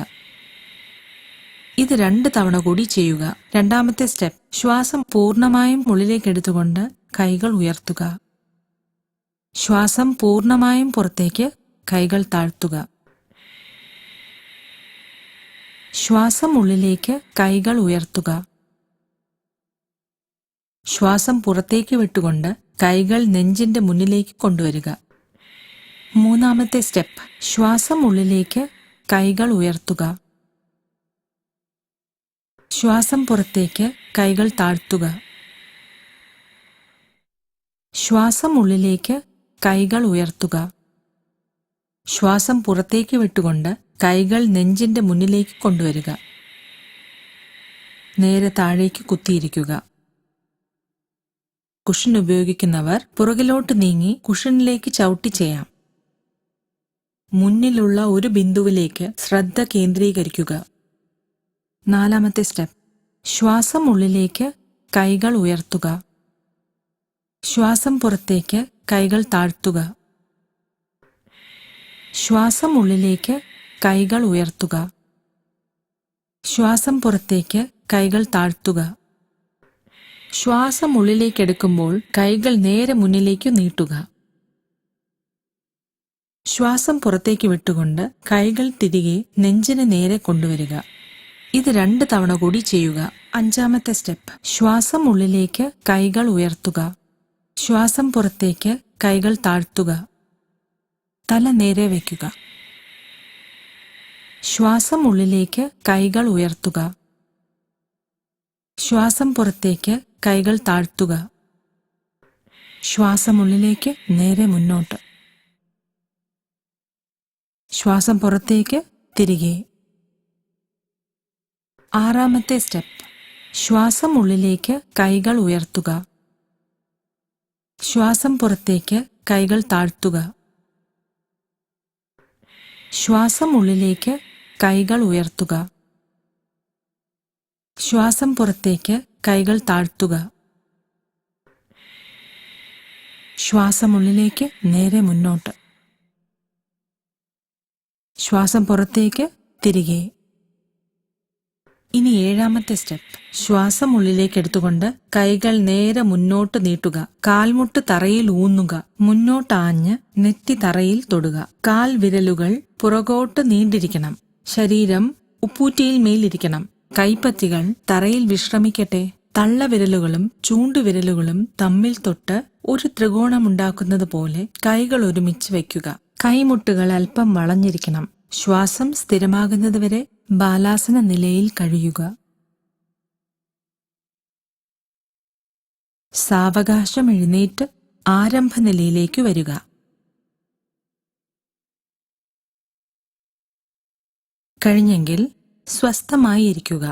ഇത് 2 തവണ കൂടി ചെയ്യുക. 2ാമത്തെ സ്റ്റെപ്പ്. ശ്വാസം പൂർണ്ണമായും ഉള്ളിലേക്ക് എടുത്തുകൊണ്ട് കൈകൾ ഉയർത്തുക. ശ്വാസം പൂർണ്ണമായും പുറത്തേക്ക്, കൈകൾ താഴ്ത്തുക. ശ്വാസം ഉള്ളിലേക്ക്, കൈകൾ ഉയർത്തുക. ശ്വാസം പുറത്തേക്ക് വിട്ടുകൊണ്ട് കൈകൾ നെഞ്ചിന്റെ മുന്നിലേക്ക് കൊണ്ടുവരിക. 3ാമത്തെ സ്റ്റെപ്പ്. ശ്വാസം ഉള്ളിലേക്ക്, കൈകൾ ഉയർത്തുക. ശ്വാസം പുറത്തേക്ക്, കൈകൾ താഴ്ത്തുക. ശ്വാസം ഉള്ളിലേക്ക്, കൈകൾ ഉയർത്തുക. ശ്വാസം പുറത്തേക്ക് വിട്ടുകൊണ്ട് കൈകൾ നെഞ്ചിന്റെ മുന്നിലേക്ക് കൊണ്ടുവരിക. നേരെ താഴേക്ക് കുത്തിയിരിക്കുക. കുഷൻ ഉപയോഗിക്കുന്നവർ പുറകിലോട്ട് നീങ്ങി കുഷനിലേക്ക് ചവിട്ടി ചെയ്യാം. മുന്നിലുള്ള ഒരു ബിന്ദുവിലേക്ക് ശ്രദ്ധ കേന്ദ്രീകരിക്കുക. 4ാമത്തെ സ്റ്റെപ്പ്. ശ്വാസം ഉള്ളിലേക്ക്, കൈകൾ ഉയർത്തുക. ശ്വാസം പുറത്തേക്ക്, കൈകൾ താഴ്ത്തുക. ശ്വാസം ഉള്ളിലേക്ക്, കൈകൾ ഉയർത്തുക. ശ്വാസം പുറത്തേക്ക്, കൈകൾ താഴ്ത്തുക. ശ്വാസം ഉള്ളിലേക്കെടുക്കുമ്പോൾ കൈകൾ നേരെ മുന്നിലേക്ക് നീട്ടുക. ശ്വാസം പുറത്തേക്ക് വിട്ടുകൊണ്ട് കൈകൾ തിരികെ നെഞ്ചിന് നേരെ കൊണ്ടുവരിക. ഇത് 2 തവണ കൂടി ചെയ്യുക. 5ാമത്തെ സ്റ്റെപ്പ്. ശ്വാസം ഉള്ളിലേക്ക്, കൈകൾ ഉയർത്തുക. ശ്വാസം പുറത്തേക്ക്, കൈകൾ താഴ്ത്തുക. തല നേരെ വയ്ക്കുക. ശ്വാസം ഉള്ളിലേക്ക്, കൈകൾ ഉയർത്തുക. ശ്വാസം പുറത്തേക്ക്, കൈകൾ താഴ്ത്തുക. ശ്വാസം ഉള്ളിലേക്ക്, നേരെ മുന്നോട്ട്. ശ്വാസം പുറത്തേക്ക്, തിരികെ. 6ാമത്തെ സ്റ്റെപ്പ്. ശ്വാസം ഉള്ളിലേക്ക്, കൈകൾ ഉയർത്തുക. ശ്വാസം പുറത്തേക്ക്, കൈകൾ താഴ്ത്തുക. ശ്വാസം ഉള്ളിലേക്ക്, കൈകൾ ഉയർത്തുക. ശ്വാസം പുറത്തേക്ക്, കൈകൾ താഴ്ത്തുക. ശ്വാസം ഉള്ളിലേക്ക്, നേരെ മുന്നോട്ട്. ശ്വാസം പുറത്തേക്ക്, തിരികെ. ഇനി 7ാമത്തെ സ്റ്റെപ്പ്. ശ്വാസം ഉള്ളിലേക്ക് എടുത്തുകൊണ്ട് കൈകൾ നേരെ മുന്നോട്ട് നീട്ടുക. കാൽമുട്ട് തറയിൽ ഊന്നുക. മുന്നോട്ടാഞ്ഞ് നെറ്റി തറയിൽ തൊടുക. കാൽ വിരലുകൾ പുറകോട്ട് നീണ്ടിരിക്കണം. ശരീരം ഉപ്പൂറ്റിയിൽ മേലിരിക്കണം. കൈപ്പത്തികൾ തറയിൽ വിശ്രമിക്കട്ടെ. തള്ളവിരലുകളും ചൂണ്ടുവിരലുകളും തമ്മിൽ തൊട്ട് ഒരു ത്രികോണമുണ്ടാക്കുന്നത് പോലെ കൈകൾ ഒരുമിച്ച് വയ്ക്കുക. കൈമുട്ടുകൾ അല്പം വളഞ്ഞിരിക്കണം. ശ്വാസം സ്ഥിരമാകുന്നതുവരെ ബാലാസന നിലയിൽ കഴിയുക. സാവകാശം എഴുന്നേറ്റ് ആരംഭ നിലയിലേക്ക് വരിക. കഴിഞ്ഞെങ്കിൽ സ്വസ്ഥമായി ഇരിക്കുക.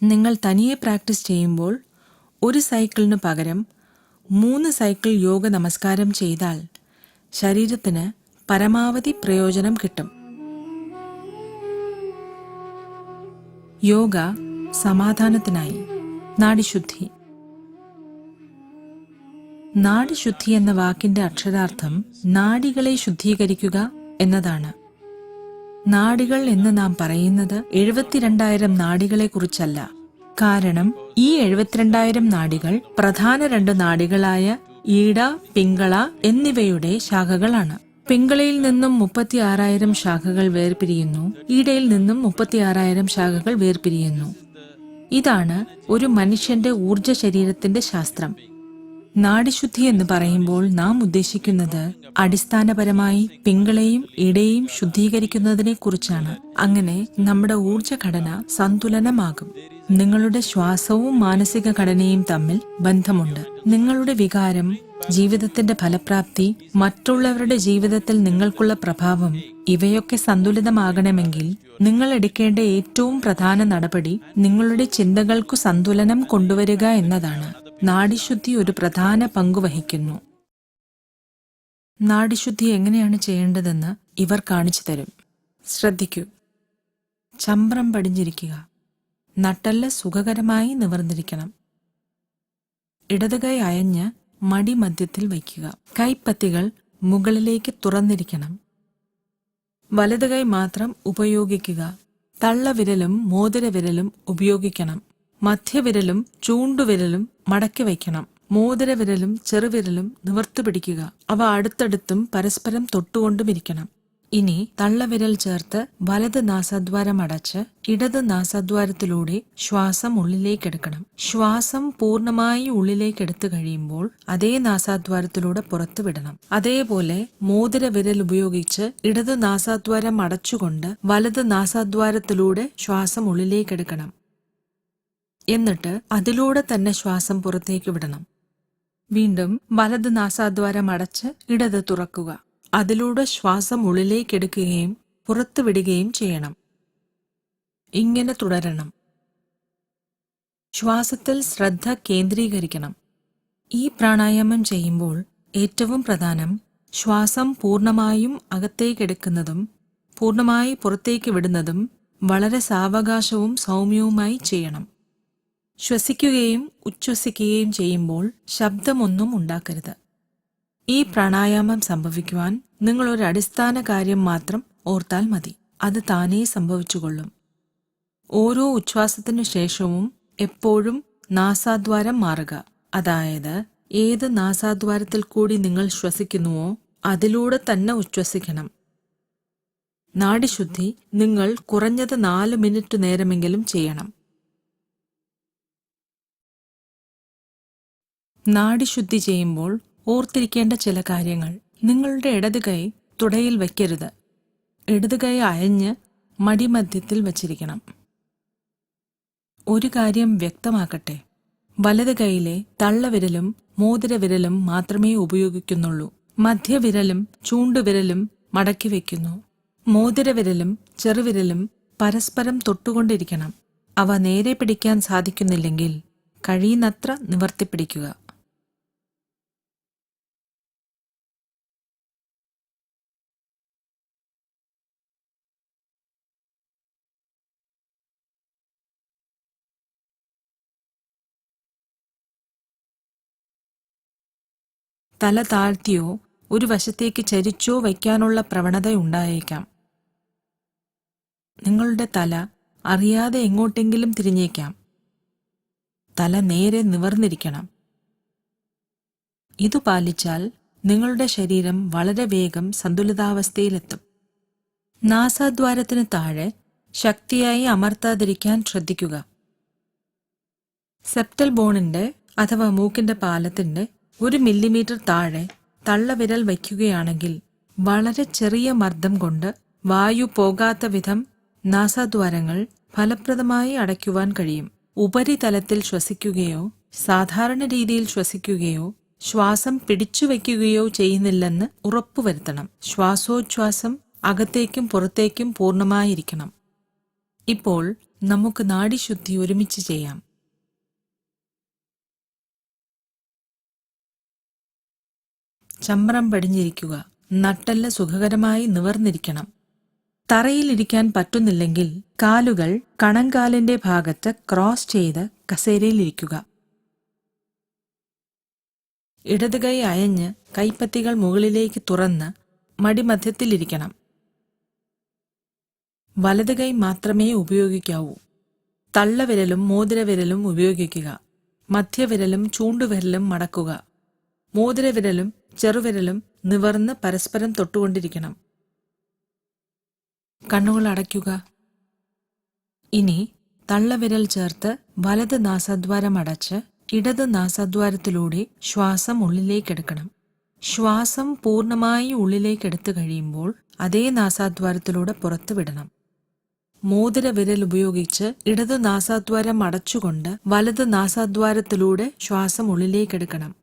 നിങ്ങൾ തനിയെ പ്രാക്ടീസ് ചെയ്യുമ്പോൾ ഒരു സൈക്കിളിനു പകരം 3 സൈക്കിൾ യോഗ നമസ്കാരം ചെയ്താൽ ശരീരത്തിന് പരമാവധി പ്രയോജനം കിട്ടും. യോഗ സമാധാനത്തിനായി. നാഡിശുദ്ധി. നാഡിശുദ്ധി എന്ന വാക്കിന്റെ അക്ഷരാർത്ഥം നാഡികളെ ശുദ്ധീകരിക്കുക എന്നതാണ്. നാഡികൾ എന്ന് നാം പറയുന്നത് 72,000 നാഡികളെക്കുറിച്ചല്ല. കാരണം ഈ 72,000 നാഡികൾ പ്രധാന 2 നാഡികളായ ഈഡ, പിംഗള എന്നിവയുടെ ശാഖകളാണ്. പിംഗളയിൽ നിന്നും 36,000 ശാഖകൾ വേർപിരിയുന്നു. ഈഡയിൽ നിന്നും 36,000 ശാഖകൾ വേർപിരിയുന്നു. ഇതാണ് ഒരു മനുഷ്യന്റെ ഊർജ ശരീരത്തിന്റെ ശാസ്ത്രം. നാഡിശുദ്ധി എന്ന് പറയുമ്പോൾ നാം ഉദ്ദേശിക്കുന്നത് അടിസ്ഥാനപരമായി പിംഗളയും ഇടയും ശുദ്ധീകരിക്കുന്നതിനെ കുറിച്ചാണ്. അങ്ങനെ നമ്മുടെ ഊർജഘടന സന്തുലനമാകും. നിങ്ങളുടെ ശ്വാസവും മാനസിക ഘടനയും തമ്മിൽ ബന്ധമുണ്ട്. നിങ്ങളുടെ വികാരം, ജീവിതത്തിന്റെ ഫലപ്രാപ്തി, മറ്റുള്ളവരുടെ ജീവിതത്തിൽ നിങ്ങൾക്കുള്ള പ്രഭാവം ഇവയൊക്കെ സന്തുലിതമാകണമെങ്കിൽ നിങ്ങൾ എടുക്കേണ്ട ഏറ്റവും പ്രധാന നടപടി നിങ്ങളുടെ ചിന്തകൾക്കു സന്തുലനം കൊണ്ടുവരിക എന്നതാണ്. നാഡിശുദ്ധി ഒരു പ്രധാന പങ്ക് വഹിക്കുന്നു. നാഡിശുദ്ധി എങ്ങനെയാണ് ചെയ്യേണ്ടതെന്ന് ഇവർ കാണിച്ചു തരും. ശ്രദ്ധിക്കൂ. ചമ്രം പടിഞ്ഞിരിക്കുക. നട്ടെല്ല് സുഖകരമായി നിവർന്നിരിക്കണം. ഇടതുകൈ അയഞ്ഞ് മടി മധ്യത്തിൽ വയ്ക്കുക. കൈപ്പത്തികൾ മുകളിലേക്ക് തുറന്നിരിക്കണം. വലതുകൈ മാത്രം ഉപയോഗിക്കുക. തള്ളവിരലും മോതിരവിരലും ഉപയോഗിക്കണം. മധ്യവിരലും ചൂണ്ടുവിരലും മടക്കി വയ്ക്കണം. മോതിരവിരലും ചെറുവിരലും നിവർത്തി പിടിക്കുക. അവ അടുത്തടുത്തും പരസ്പരം തൊട്ടുകൊണ്ടുമിരിക്കണം. ഇനി തള്ളവിരൽ ചേർത്ത് വലത് നാസാദ്വാരം അടച്ച് ഇടത് നാസാദ്വാരത്തിലൂടെ ശ്വാസം ഉള്ളിലേക്കെടുക്കണം. ശ്വാസം പൂർണ്ണമായി ഉള്ളിലേക്കെടുത്തു കഴിയുമ്പോൾ അതേ നാസാദ്വാരത്തിലൂടെ പുറത്തു വിടണം. അതേപോലെ മോതിരവിരൽ ഉപയോഗിച്ച് ഇടത് നാസാദ്വാരം അടച്ചുകൊണ്ട് വലത് നാസാദ്വാരത്തിലൂടെ ശ്വാസം ഉള്ളിലേക്കെടുക്കണം. എന്നിട്ട് അതിലൂടെ തന്നെ ശ്വാസം പുറത്തേക്ക് വിടണം. വീണ്ടും വലത് നാസാദ്വാരം അടച്ച് ഇടത് തുറക്കുക. അതിലൂടെ ശ്വാസം ഉള്ളിലേക്കെടുക്കുകയും പുറത്തു വിടുകയും ചെയ്യണം. ഇങ്ങനെ തുടരണം. ശ്വാസത്തിൽ ശ്രദ്ധ കേന്ദ്രീകരിക്കണം. ഈ പ്രാണായാമം ചെയ്യുമ്പോൾ ഏറ്റവും പ്രധാനം ശ്വാസം പൂർണ്ണമായും അകത്തേക്കെടുക്കുന്നതും പൂർണ്ണമായി പുറത്തേക്ക് വിടുന്നതും വളരെ സാവകാശവും സൗമ്യവുമായി ചെയ്യണം. ശ്വസിക്കുകയും ഉച്ഛ്വസിക്കുകയും ചെയ്യുമ്പോൾ ശബ്ദമൊന്നും ഉണ്ടാക്കരുത്. ഈ പ്രാണായാമം സംഭവിക്കുവാൻ നിങ്ങൾ ഒരു അടിസ്ഥാന കാര്യം മാത്രം ഓർത്താൽ മതി. അത് താനേ സംഭവിച്ചുകൊള്ളും. ഓരോ ഉച്ഛ്വാസത്തിനു ശേഷവും എപ്പോഴും നാസാദ്വാരം മാറുക. അതായത് ഏത് നാസാദ്വാരത്തിൽ കൂടി നിങ്ങൾ ശ്വസിക്കുന്നുവോ അതിലൂടെ തന്നെ ഉച്ഛ്വസിക്കണം. നാഡിശുദ്ധി നിങ്ങൾ കുറഞ്ഞത് 4 മിനിറ്റ് നേരമെങ്കിലും ചെയ്യണം. നാഡിശുദ്ധി ചെയ്യുമ്പോൾ ഓർത്തിരിക്കേണ്ട ചില കാര്യങ്ങൾ. നിങ്ങളുടെ ഇടത് കൈ തുടയിൽ വയ്ക്കരുത്. ഇടത് കൈ അയഞ്ഞ് മടിമധ്യത്തിൽ വച്ചിരിക്കണം. ഒരു കാര്യം വ്യക്തമാക്കട്ടെ, വലത് കൈയിലെ തള്ളവിരലും മോതിരവിരലും മാത്രമേ ഉപയോഗിക്കുന്നുള്ളൂ. മധ്യവിരലും ചൂണ്ടുവിരലും മടക്കി വയ്ക്കുന്നു. മോതിരവിരലും ചെറുവിരലും പരസ്പരം തൊട്ടുകൊണ്ടിരിക്കണം. അവ നേരെ പിടിക്കാൻ സാധിക്കുന്നില്ലെങ്കിൽ കഴിയുന്നത്ര നിവർത്തിപ്പിടിക്കുക. തല താഴ്ത്തിയോ ഒരു വശത്തേക്ക് ചരിച്ചോ വയ്ക്കാനുള്ള പ്രവണത ഉണ്ടായേക്കാം. നിങ്ങളുടെ തല അറിയാതെ എങ്ങോട്ടെങ്കിലും തിരിഞ്ഞേക്കാം. തല നേരെ നിവർന്നിരിക്കണം. ഇതു പാലിച്ചാൽ നിങ്ങളുടെ ശരീരം വളരെ വേഗം സന്തുലിതാവസ്ഥയിലെത്തും. നാസാദ്വാരത്തിന് താഴെ ശക്തിയായി അമർത്താതിരിക്കാൻ ശ്രദ്ധിക്കുക. സെപ്റ്റൽ ബോണിന്റെ അഥവാ മൂക്കിന്റെ പാലത്തിന്റെ 1 മില്ലിമീറ്റർ താഴെ തള്ളവിരൽ വയ്ക്കുകയാണെങ്കിൽ വളരെ ചെറിയ മർദ്ദം കൊണ്ട് വായു പോകാത്ത വിധം നാസാദ്വാരങ്ങൾ ഫലപ്രദമായി അടയ്ക്കുവാൻ കഴിയും. ഉപരിതലത്തിൽ ശ്വസിക്കുകയോ സാധാരണ രീതിയിൽ ശ്വസിക്കുകയോ ശ്വാസം പിടിച്ചുവയ്ക്കുകയോ ചെയ്യുന്നില്ലെന്ന് ഉറപ്പുവരുത്തണം. ശ്വാസോച്ഛ്വാസം അകത്തേക്കും പുറത്തേക്കും പൂർണ്ണമായിരിക്കണം. ഇപ്പോൾ നമുക്ക് നാഡിശുദ്ധി ഒരുമിച്ച് ചെയ്യാം. ചമ്രം പടിഞ്ഞിരിക്കുക. നട്ടെല്ല് സുഖകരമായി നിവർന്നിരിക്കണം. തറയിലിരിക്കാൻ പറ്റുന്നില്ലെങ്കിൽ കാലുകൾ കണങ്കാലിന്റെ ഭാഗത്ത് ക്രോസ് ചെയ്ത് കസേരയിലിരിക്കുക. ഇടത് കൈ അയഞ്ഞ് കൈപ്പത്തികൾ മുകളിലേക്ക് തുറന്ന് മടിമധ്യത്തിലിരിക്കണം. വലത് കൈ മാത്രമേ ഉപയോഗിക്കാവൂ. തള്ളവിരലും മോതിരവിരലും ഉപയോഗിക്കുക. മധ്യവിരലും ചൂണ്ടുവിരലും മടക്കുക. മോതിരവിരലും ചെറുവിരലും നിവർന്ന് പരസ്പരം തൊട്ടുകൊണ്ടിരിക്കണം. കണ്ണുകൾ അടയ്ക്കുക. ഇനി തള്ളവിരൽ ചേർത്ത് വലത് നാസാദ്വാരം അടച്ച് ഇടത് നാസാദ്വാരത്തിലൂടെ ശ്വാസം ഉള്ളിലേക്കെടുക്കണം. ശ്വാസം പൂർണ്ണമായി ഉള്ളിലേക്കെടുത്തു കഴിയുമ്പോൾ അതേ നാസാദ്വാരത്തിലൂടെ പുറത്തു വിടണം. മോതിരവിരൽ ഉപയോഗിച്ച് ഇടത് നാസാദ്വാരം അടച്ചുകൊണ്ട് വലത് നാസാദ്വാരത്തിലൂടെ ശ്വാസം ഉള്ളിലേക്കെടുക്കണം.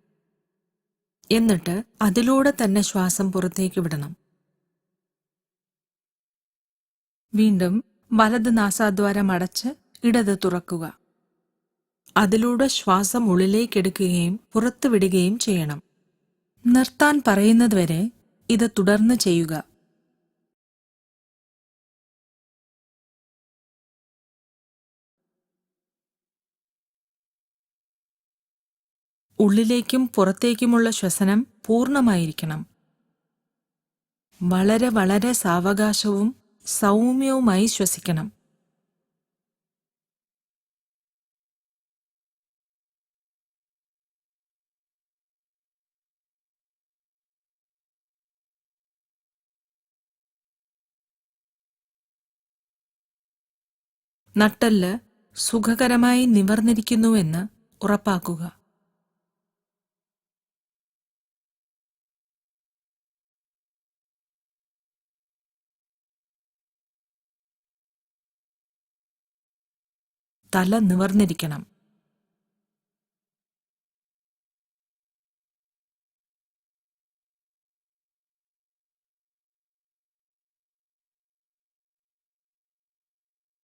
എന്നിട്ട് അതിലൂടെ തന്നെ ശ്വാസം പുറത്തേക്ക് വിടണം. വീണ്ടും വലത് നാസാദ്വാരം അടച്ച് ഇടത് തുറക്കുക. അതിലൂടെ ശ്വാസം ഉള്ളിലേക്കെടുക്കുകയും പുറത്തു വിടുകയും ചെയ്യണം. നിർത്താൻ പറയുന്നതുവരെ ഇത് തുടർന്ന് ചെയ്യുക. ഉള്ളിലേക്കും പുറത്തേക്കുമുള്ള ശ്വസനം പൂർണ്ണമായിരിക്കണം. വളരെ വളരെ സാവകാശവും സൗമ്യവുമായി ശ്വസിക്കണം. നട്ടെല്ല് സുഖകരമായി നിവർന്നിരിക്കുന്നുവെന്ന് ഉറപ്പാക്കുക. തല നിവർന്നിരിക്കണം.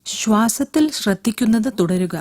ശ്വാസത്തിൽ ശ്രദ്ധിക്കുന്നത് തുടരുക.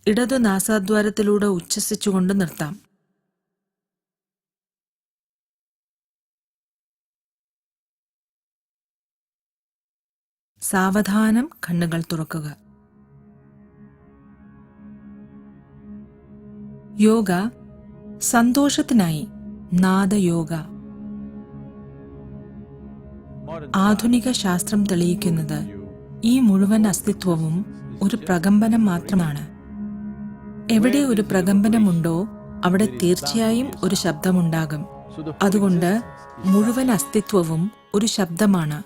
ഇടതു നാസാദ്വാരത്തിലൂടെ ഉച്ഛസിച്ചുകൊണ്ട് നിർത്താം. സാവധാനം കണ്ണുകൾ തുറക്കുക. യോഗ സന്തോഷത്തിനായി നാദയോഗ. ആധുനിക ശാസ്ത്രം തെളിയിക്കുന്നത് ഈ മുഴുവൻ അസ്തിത്വവും ഒരു പ്രകമ്പനം മാത്രമാണ്. എവിടെ ഒരു പ്രകമ്പനമുണ്ടോ അവിടെ തീർച്ചയായും ഒരു ശബ്ദമുണ്ടാകും. അതുകൊണ്ട് മുഴുവൻ അസ്തിത്വവും ഒരു ശബ്ദമാണ്.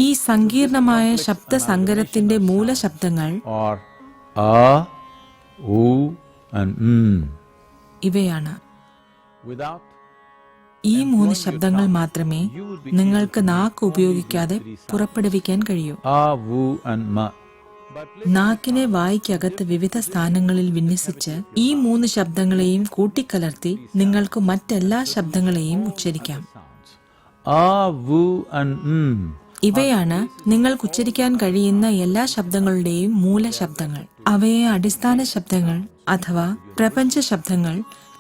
ഈ സങ്കീർണമായ ശബ്ദസങ്കരത്തിന്റെ മൂലശബ്ദങ്ങൾ ഇവയാണ്. ഈ 3 ശബ്ദങ്ങൾ മാത്രമേ നിങ്ങൾക്ക് നാക്ക് ഉപയോഗിക്കാതെ പുറപ്പെടുവിക്കാൻ കഴിയൂ. നാക്കിനെ വായ്ക്കകത്ത് വിവിധ സ്ഥാനങ്ങളിൽ വിന്യസിച്ച് ഈ 3 ശബ്ദങ്ങളെയും കൂട്ടിക്കലർത്തി നിങ്ങൾക്ക് മറ്റെല്ലാ ശബ്ദങ്ങളെയും ഉച്ചരിക്കാം. ഇവയാണ് നിങ്ങൾക്ക് ഉച്ചരിക്കാൻ കഴിയുന്ന എല്ലാ ശബ്ദങ്ങളുടെയും മൂലശബ്ദങ്ങൾ. അവയെ അടിസ്ഥാന ശബ്ദങ്ങൾ അഥവാ പ്രപഞ്ച ശബ്ദങ്ങൾ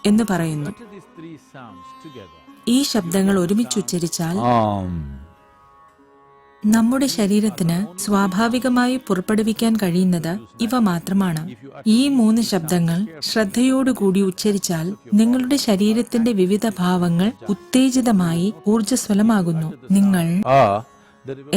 എന്ന് പറയുന്നു. ഈ ശബ്ദങ്ങൾ ഒരുമിച്ച് ഉച്ചരിച്ചാൽ നമ്മുടെ ശരീരത്തിന് സ്വാഭാവികമായി പുറപ്പെടുവിക്കാൻ കഴിയുന്നത് ഇവ മാത്രമാണ്. ഈ 3 ശബ്ദങ്ങൾ ശ്രദ്ധയോടുകൂടി ഉച്ചരിച്ചാൽ നിങ്ങളുടെ ശരീരത്തിന്റെ വിവിധ ഭാവങ്ങൾ ഉത്തേജിതമായി ഊർജ്ജസ്വലമാകുന്നു. നിങ്ങൾ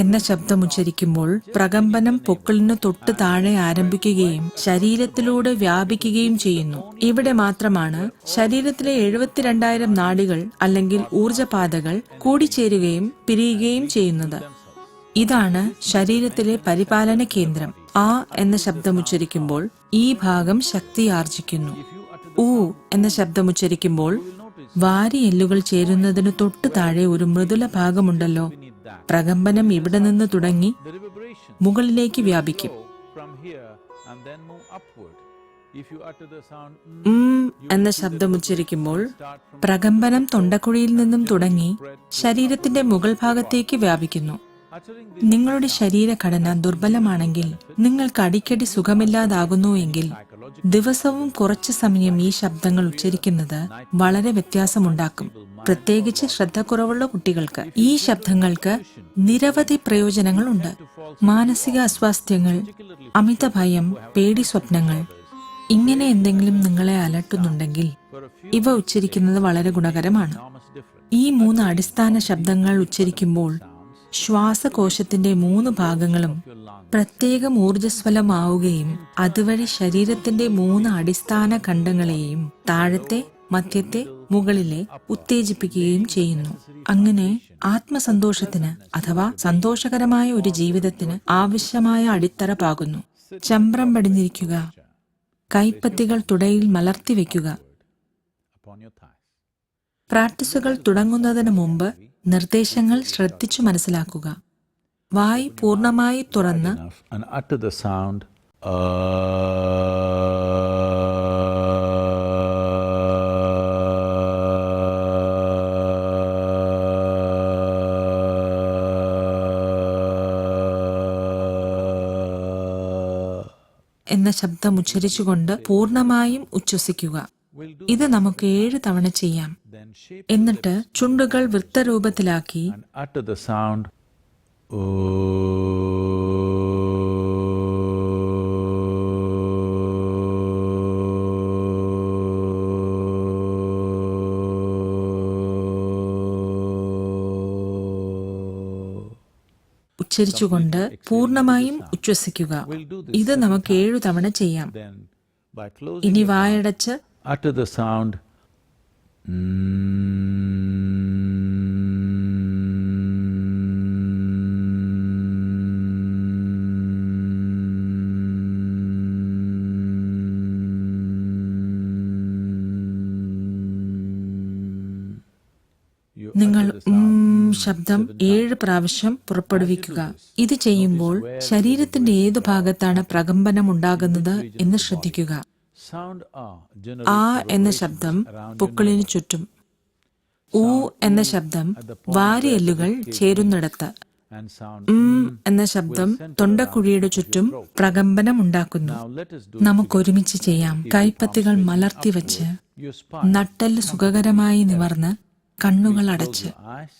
എന്ന ശബ്ദം ഉച്ചരിക്കുമ്പോൾ പ്രകമ്പനം പൊക്കിളിന് തൊട്ട് താഴെ ആരംഭിക്കുകയും ശരീരത്തിലൂടെ വ്യാപിക്കുകയും ചെയ്യുന്നു. ഇവിടെ മാത്രമാണ് ശരീരത്തിലെ 72,000 നാഡികൾ അല്ലെങ്കിൽ ഊർജ്ജപാതകൾ കൂടിച്ചേരുകയും പിരിയുകയും ചെയ്യുന്നത്. ഇതാണ് ശരീരത്തിലെ പരിപാലന കേന്ദ്രം. ആ എന്ന ശബ്ദം ഉച്ചരിക്കുമ്പോൾ ഈ ഭാഗം ശക്തി ആർജിക്കുന്നു. ഊ എന്ന ശബ്ദം ഉച്ചരിക്കുമ്പോൾ വാരിയെല്ലുകൾ ചേരുന്നതിന് തൊട്ട് താഴെ ഒരു മൃദുല ഭാഗമുണ്ടല്ലോ. പ്രകമ്പനം ഇവിടെ നിന്ന് തുടങ്ങി മുകളിലേക്ക് വ്യാപിക്കും. എന്ന ശബ്ദം ഉച്ചരിക്കുമ്പോൾ പ്രകമ്പനം തൊണ്ടക്കുഴിയിൽ നിന്നും തുടങ്ങി ശരീരത്തിന്റെ മുകൾ ഭാഗത്തേക്ക് വ്യാപിക്കുന്നു. നിങ്ങളുടെ ശരീരഘടന ദുർബലമാണെങ്കിൽ, നിങ്ങൾക്ക് അടിക്കടി സുഖമില്ലാതാകുന്നുവെങ്കിൽ ദിവസവും കുറച്ചു സമയം ഈ ശബ്ദങ്ങൾ ഉച്ചരിക്കുന്നത് വളരെ വ്യത്യാസമുണ്ടാക്കും. പ്രത്യേകിച്ച് ശ്രദ്ധക്കുറവുള്ള കുട്ടികൾക്ക്. ഈ ശബ്ദങ്ങൾക്ക് നിരവധി പ്രയോജനങ്ങളുണ്ട്. മാനസിക അസ്വാസ്ഥ്യങ്ങൾ, അമിത ഭയം, പേടി സ്വപ്നങ്ങൾ ഇങ്ങനെ എന്തെങ്കിലും നിങ്ങളെ അലട്ടുന്നുണ്ടെങ്കിൽ ഇവ ഉച്ചരിക്കുന്നത് വളരെ ഗുണകരമാണ്. ഈ 3 അടിസ്ഥാന ശബ്ദങ്ങൾ ഉച്ചരിക്കുമ്പോൾ ശ്വാസകോശത്തിന്റെ 3 ഭാഗങ്ങളും പ്രത്യേകം ഊർജ്ജസ്വലമാവുകയും അതുവഴി ശരീരത്തിന്റെ 3 അടിസ്ഥാന ഖണ്ഡങ്ങളെയും താഴത്തെ, മധ്യത്തെ, മുകളിലെ ഉത്തേജിപ്പിക്കുകയും ചെയ്യുന്നു. അങ്ങനെ ആത്മസന്തോഷത്തിന് അഥവാ സന്തോഷകരമായ ഒരു ജീവിതത്തിന് ആവശ്യമായ അടിത്തറ പാകുന്നു. ചമ്രം പടിഞ്ഞിരിക്കുക, കൈപ്പത്തികൾ തുടയിൽ മലർത്തി വയ്ക്കുക. പ്രാക്ടീസുകൾ തുടങ്ങുന്നതിന് മുമ്പ് നിർദ്ദേശങ്ങൾ ശ്രദ്ധിച്ചു മനസ്സിലാക്കുക. വായ് പൂർണ്ണമായി തുറന്ന് എന്ന ശബ്ദം ഉച്ചരിച്ചുകൊണ്ട് പൂർണ്ണമായും ഉച്ഛ്വസിക്കുക. ഇത് നമുക്ക് 7 തവണ ചെയ്യാം. എന്നിട്ട് ചുണ്ടുകൾ വൃത്തരൂപത്തിലാക്കി ഉച്ചരിച്ചുകൊണ്ട് പൂർണ്ണമായും ഉച്ഛ്വസിക്കുക. ഇത് നമുക്ക് 7 തവണ ചെയ്യാം. ഇനി വായടച്ച് utter the sound നിങ്ങൾ ശബ്ദം 7 പ്രാവശ്യം പുറപ്പെടുവിക്കുക. ഇത് ചെയ്യുമ്പോൾ ശരീരത്തിന്റെ ഏതു ഭാഗത്താണ് പ്രകമ്പനം ഉണ്ടാകുന്നത് എന്ന് ശ്രദ്ധിക്കുക. ആ എന്ന ശബ്ദം പൊക്കിളിന് ചുറ്റും, ഊ എന്ന ശബ്ദം വാരിയെല്ലുകൾ ചേരുന്നിടത്ത്, and sound എന്ന ശബ്ദം തൊണ്ടക്കുഴിയുടെ ചുറ്റും പ്രകമ്പനമുണ്ടാക്കുന്നു. നമുക്കൊരുമിച്ച് ചെയ്യാം. കൈപ്പത്തികൾ മലർത്തി വച്ച് your spine. നട്ടെല്ല് സുഖകരമായി നിവർന്ന് കണ്ണുകൾ അടച്ച് Eyes.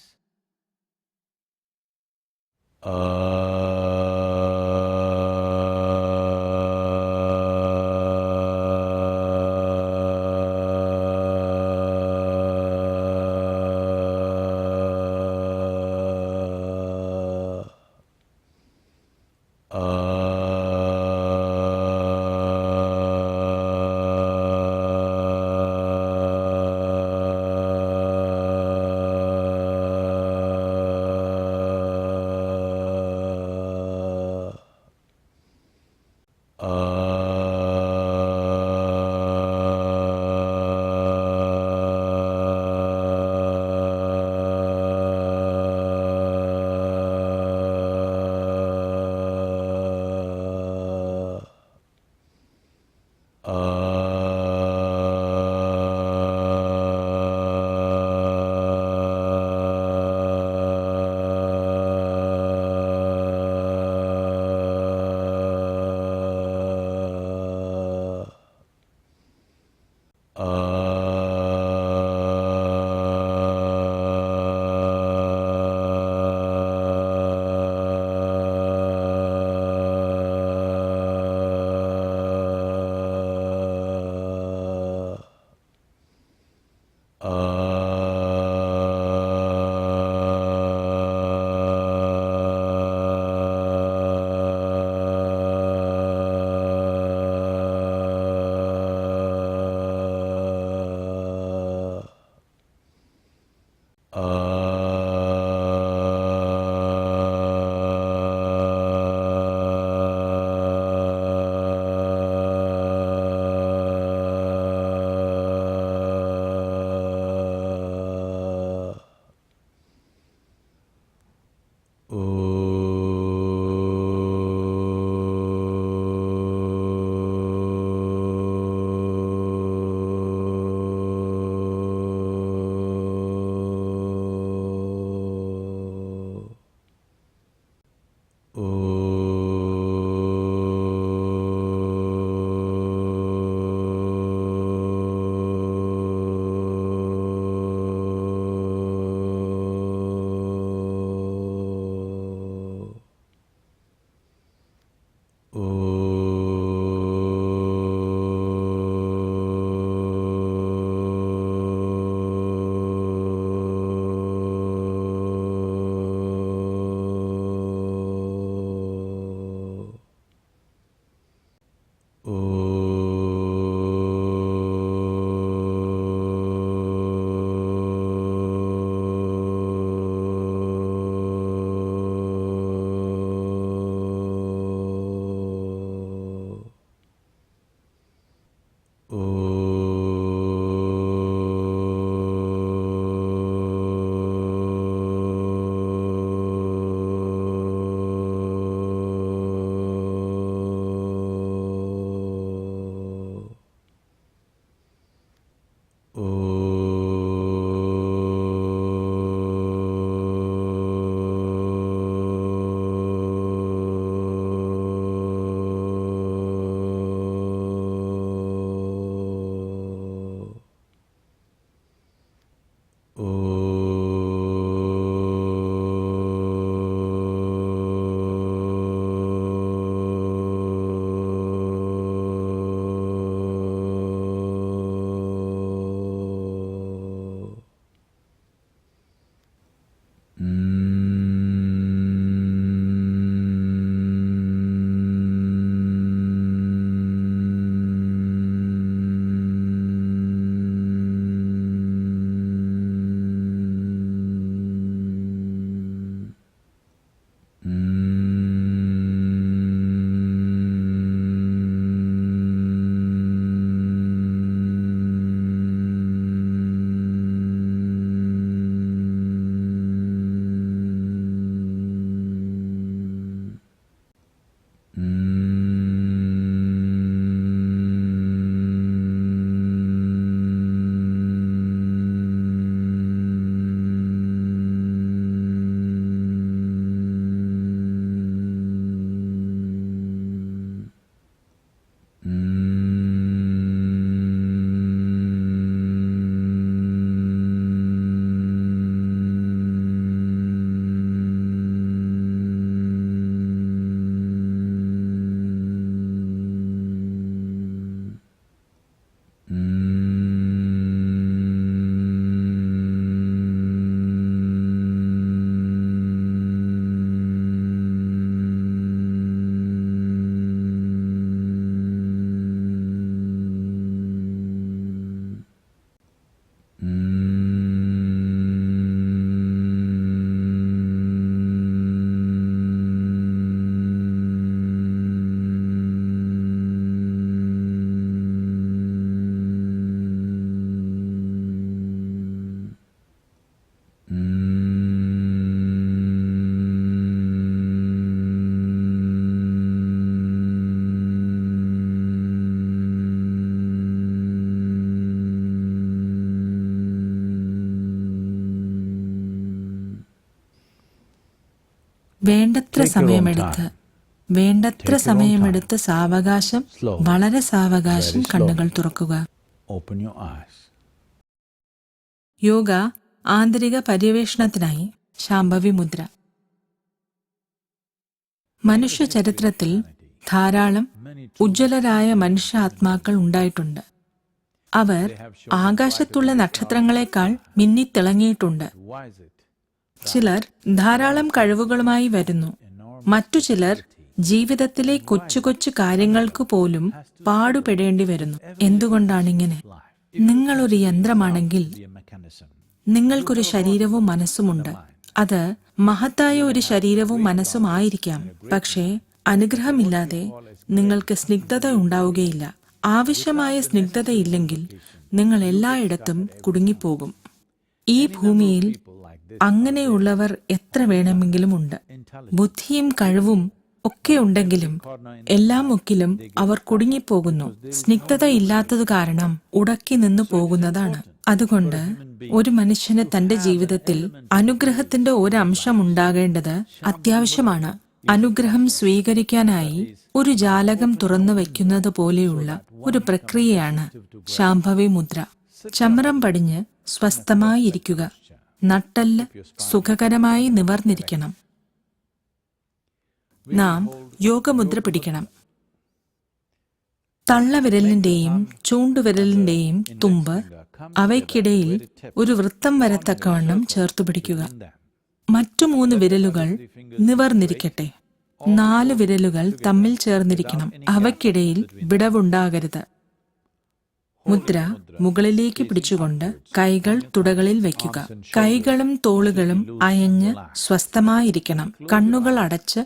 വേണ്ടത്ര സമയമെടുത്ത് സാവകാശം, വളരെ സാവകാശം കണ്ണുകൾ തുറക്കുക. Open your eyes. യോഗ ആന്തരിക പര്യവേഷണത്തിനായി ശാംഭവി മുദ്ര. മനുഷ്യ ചരിത്രത്തിൽ ധാരാളം ഉജ്ജ്വലരായ മനുഷ്യ ആത്മാക്കൾ ഉണ്ടായിട്ടുണ്ട്. അവർ ആകാശത്തുള്ള നക്ഷത്രങ്ങളെക്കാൾ മിന്നിത്തിളങ്ങിയിട്ടുണ്ട്. ചിലർ ധാരാളം കഴിവുകളുമായി വരുന്നു. മറ്റു ചിലർ ജീവിതത്തിലെ കൊച്ചു കൊച്ചു കാര്യങ്ങൾക്ക് പോലും പാടുപെടേണ്ടി വരുന്നു. എന്തുകൊണ്ടാണിങ്ങനെ? നിങ്ങളൊരു യന്ത്രമാണെങ്കിൽ നിങ്ങൾക്കൊരു ശരീരവും മനസ്സുമുണ്ട്. അത് മഹത്തായ ഒരു ശരീരവും മനസ്സും ആയിരിക്കാം. പക്ഷേ അനുഗ്രഹമില്ലാതെ നിങ്ങൾക്ക് സ്നിഗ്ധത ഉണ്ടാവുകയില്ല. ആവശ്യമായ സ്നിഗ്ധതയില്ലെങ്കിൽ നിങ്ങൾ എല്ലായിടത്തും കുടുങ്ങിപ്പോകും. ഈ ഭൂമിയിൽ അങ്ങനെയുള്ളവർ എത്ര വേണമെങ്കിലും ഉണ്ട്. ബുദ്ധിയും കഴിവും ഒക്കെ ഉണ്ടെങ്കിലും എല്ലാ മുക്കിലും അവർ കുടുങ്ങിപ്പോകുന്നു. സ്നിഗ്ധത ഇല്ലാത്തതു കാരണം ഉടക്കി നിന്നു പോകുന്നതാണ്. അതുകൊണ്ട് ഒരു മനുഷ്യന് തന്റെ ജീവിതത്തിൽ അനുഗ്രഹത്തിന്റെ ഒരംശം ഉണ്ടാകേണ്ടത് അത്യാവശ്യമാണ്. അനുഗ്രഹം സ്വീകരിക്കാനായി ഒരു ജാലകം തുറന്നു വയ്ക്കുന്നത് പോലെയുള്ള ഒരു പ്രക്രിയയാണ് ശാംഭവി മുദ്ര. ചമ്രം പടിഞ്ഞ് സ്വസ്ഥമായി ഇരിക്കുക. നട്ടെല്ല് സുഖകരമായി നിവർന്നിരിക്കണം. നാം യോഗമുദ്ര പിടിക്കണം. തള്ളവിരലിന്റെയും ചൂണ്ടുവിരലിന്റെയും തുമ്പ് അവയ്ക്കിടയിൽ ഒരു വൃത്തം വരത്തക്കവണ്ണം ചേർത്തു പിടിക്കുക. മറ്റു 3 വിരലുകൾ നിവർന്നിരിക്കട്ടെ. 4 വിരലുകൾ തമ്മിൽ ചേർന്നിരിക്കണം. അവയ്ക്കിടയിൽ വിടവുണ്ടാകരുത്. മുദ്ര മുകളിലേക്ക് പിടിച്ചുകൊണ്ട് കൈകൾ തുടകളിൽ വയ്ക്കുക. കൈകളും തോളുകളും അയഞ്ഞ് സ്വസ്ഥമായിരിക്കണം. കണ്ണുകൾ അടച്ച്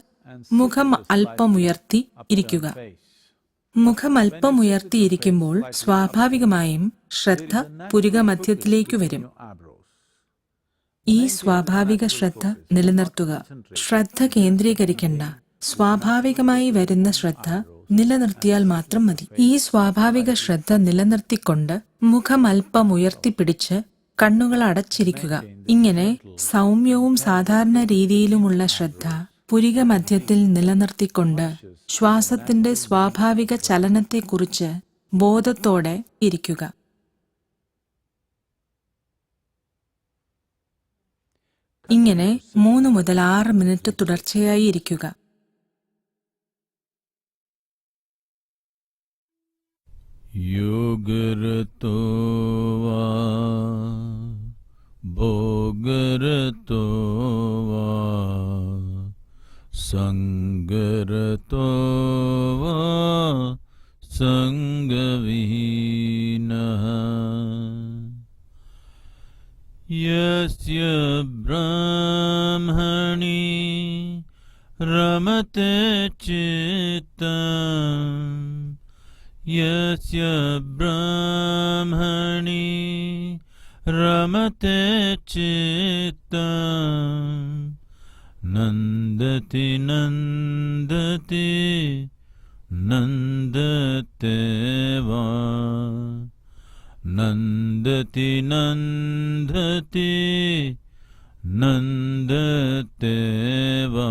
മുഖം അല്പമുയർത്തി ഇരിക്കുക. മുഖം അല്പമുയർത്തിയിരിക്കുമ്പോൾ സ്വാഭാവികമായും ശ്രദ്ധ പുരികമധ്യത്തിലേക്കു വരും. ഈ സ്വാഭാവിക ശ്രദ്ധ നിലനിർത്തുക. ശ്രദ്ധ കേന്ദ്രീകരിക്കേണ്ട. സ്വാഭാവികമായി വരുന്ന ശ്രദ്ധ നിലനിർത്തിയാൽ മാത്രം മതി. ഈ സ്വാഭാവിക ശ്രദ്ധ നിലനിർത്തിക്കൊണ്ട് മുഖം അല്പം ഉയർത്തിപ്പിടിച്ച് കണ്ണുകൾ അടച്ചിരിക്കുക. ഇങ്ങനെ സൗമ്യവും സാധാരണ രീതിയിലുമുള്ള ശ്രദ്ധ പുരികമധ്യത്തിൽ നിലനിർത്തിക്കൊണ്ട് ശ്വാസത്തിന്റെ സ്വാഭാവിക ചലനത്തെക്കുറിച്ച് ബോധത്തോടെ ഇരിക്കുക. ഇങ്ങനെ 3 മുതൽ 6 മിനിറ്റ് തുടർച്ചയായി ഇരിക്കുക. യോഗരതോ വാ ഭോഗരതോ വാ സംഗരതോ വാ സംഗവിഹീനഃ യസ്യ ബ്രഹ്മണി രമത്തെ ചിത്തം യസ്യ ബ്രഹ്മണി രമത്തെ ചിത്തം നന്ദതി നന്ദതി നന്ദത്തെ വാ നന്ദതി നന്ദതി നന്ദത്തെ വാ.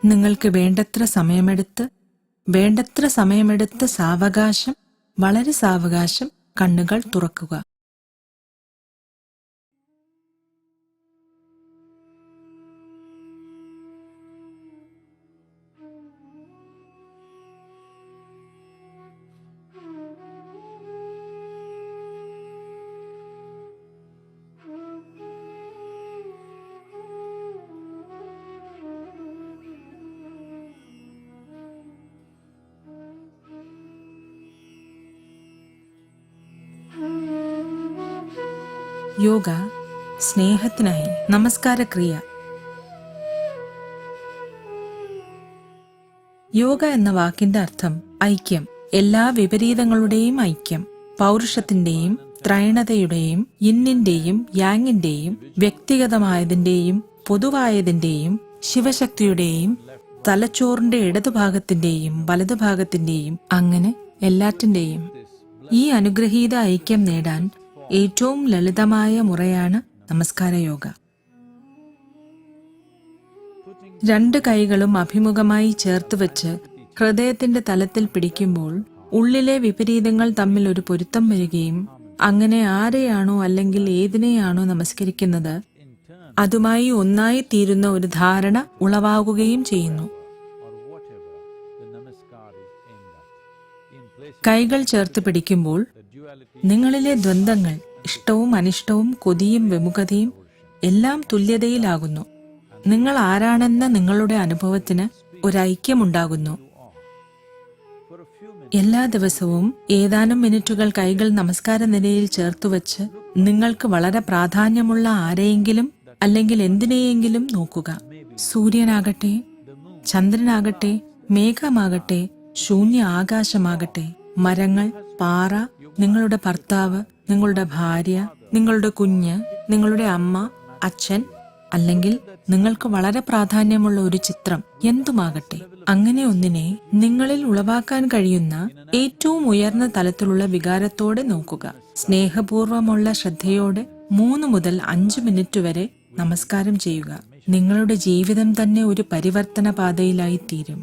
നിങ്ങൾക്ക് വേണ്ടത്ര സമയമെടുത്ത് സാവകാശം, വളരെ സാവകാശം കണ്ണുകൾ തുറക്കുക. യോഗ സ്നേഹത്തിനായി. നമസ്കാരക്രിയ. യോഗ എന്ന വാക്കിന്റെ അർത്ഥം ഐക്യം, എല്ലാ വിപരീതങ്ങളുടെയും ഐക്യം, പൗരുഷത്തിന്റെയും ത്രൈണതയുടെയും യിന്നിന്റെയും യാങ്ങിന്റെയും വ്യക്തിഗതമായതിന്റെയും പൊതുവായതിന്റെയും ശിവശക്തിയുടെയും തലച്ചോറിന്റെ ഇടതുഭാഗത്തിന്റെയും വലതുഭാഗത്തിന്റെയും അങ്ങനെ എല്ലാറ്റിന്റെയും. ഈ അനുഗ്രഹീത ഐക്യം നേടാൻ ഏറ്റവും ലളിതമായ മുറയാണ് നമസ്കാര യോഗ. 2 കൈകളും അഭിമുഖമായി ചേർത്തുവെച്ച് ഹൃദയത്തിന്റെ തലത്തിൽ പിടിക്കുമ്പോൾ ഉള്ളിലെ വിപരീതങ്ങൾ തമ്മിൽ ഒരു പൊരുത്തം വരികയും അങ്ങനെ ആരെയാണോ അല്ലെങ്കിൽ ഏതിനെയാണോ നമസ്കരിക്കുന്നത് അതുമായി ഒന്നായി തീരുന്ന ഒരു ധാരണ ഉളവാകുകയും ചെയ്യുന്നു. കൈകൾ ചേർത്ത് പിടിക്കുമ്പോൾ നിങ്ങളിലെ ദ്വന്ദ്ങ്ങൾ, ഇഷ്ടവും അനിഷ്ടവും, കൊതിയും വിമുഖതയും എല്ലാം തുല്യതയിലാകുന്നു. നിങ്ങൾ ആരാണെന്ന നിങ്ങളുടെ അനുഭവത്തിന് ഒരൈക്യമുണ്ടാകുന്നു. എല്ലാ ദിവസവും ഏതാനും മിനിറ്റുകൾ കൈകൾ നമസ്കാര നിലയിൽ ചേർത്തുവച്ച് നിങ്ങൾക്ക് വളരെ പ്രാധാന്യമുള്ള ആരെയെങ്കിലും അല്ലെങ്കിൽ എന്തിനെയെങ്കിലും നോക്കുക. സൂര്യനാകട്ടെ, ചന്ദ്രനാകട്ടെ, മേഘമാകട്ടെ, ശൂന്യ ആകാശമാകട്ടെ, മരങ്ങൾ, പാറ, നിങ്ങളുടെ ഭർത്താവ്, നിങ്ങളുടെ ഭാര്യ, നിങ്ങളുടെ കുഞ്ഞ്, നിങ്ങളുടെ അമ്മ, അച്ഛൻ, അല്ലെങ്കിൽ നിങ്ങൾക്ക് വളരെ പ്രാധാന്യമുള്ള ഒരു ചിത്രം, എന്തുമാകട്ടെ, അങ്ങനെ ഒന്നിനെ നിങ്ങളിൽ ഉളവാക്കാൻ കഴിയുന്ന ഏറ്റവും ഉയർന്ന തലത്തിലുള്ള വികാരത്തോടെ നോക്കുക. സ്നേഹപൂർവമുള്ള ശ്രദ്ധയോടെ 3 മുതൽ 5 മിനിറ്റ് വരെ നമസ്കാരം ചെയ്യുക. നിങ്ങളുടെ ജീവിതം തന്നെ ഒരു പരിവർത്തന പാതയിലായി തീരും.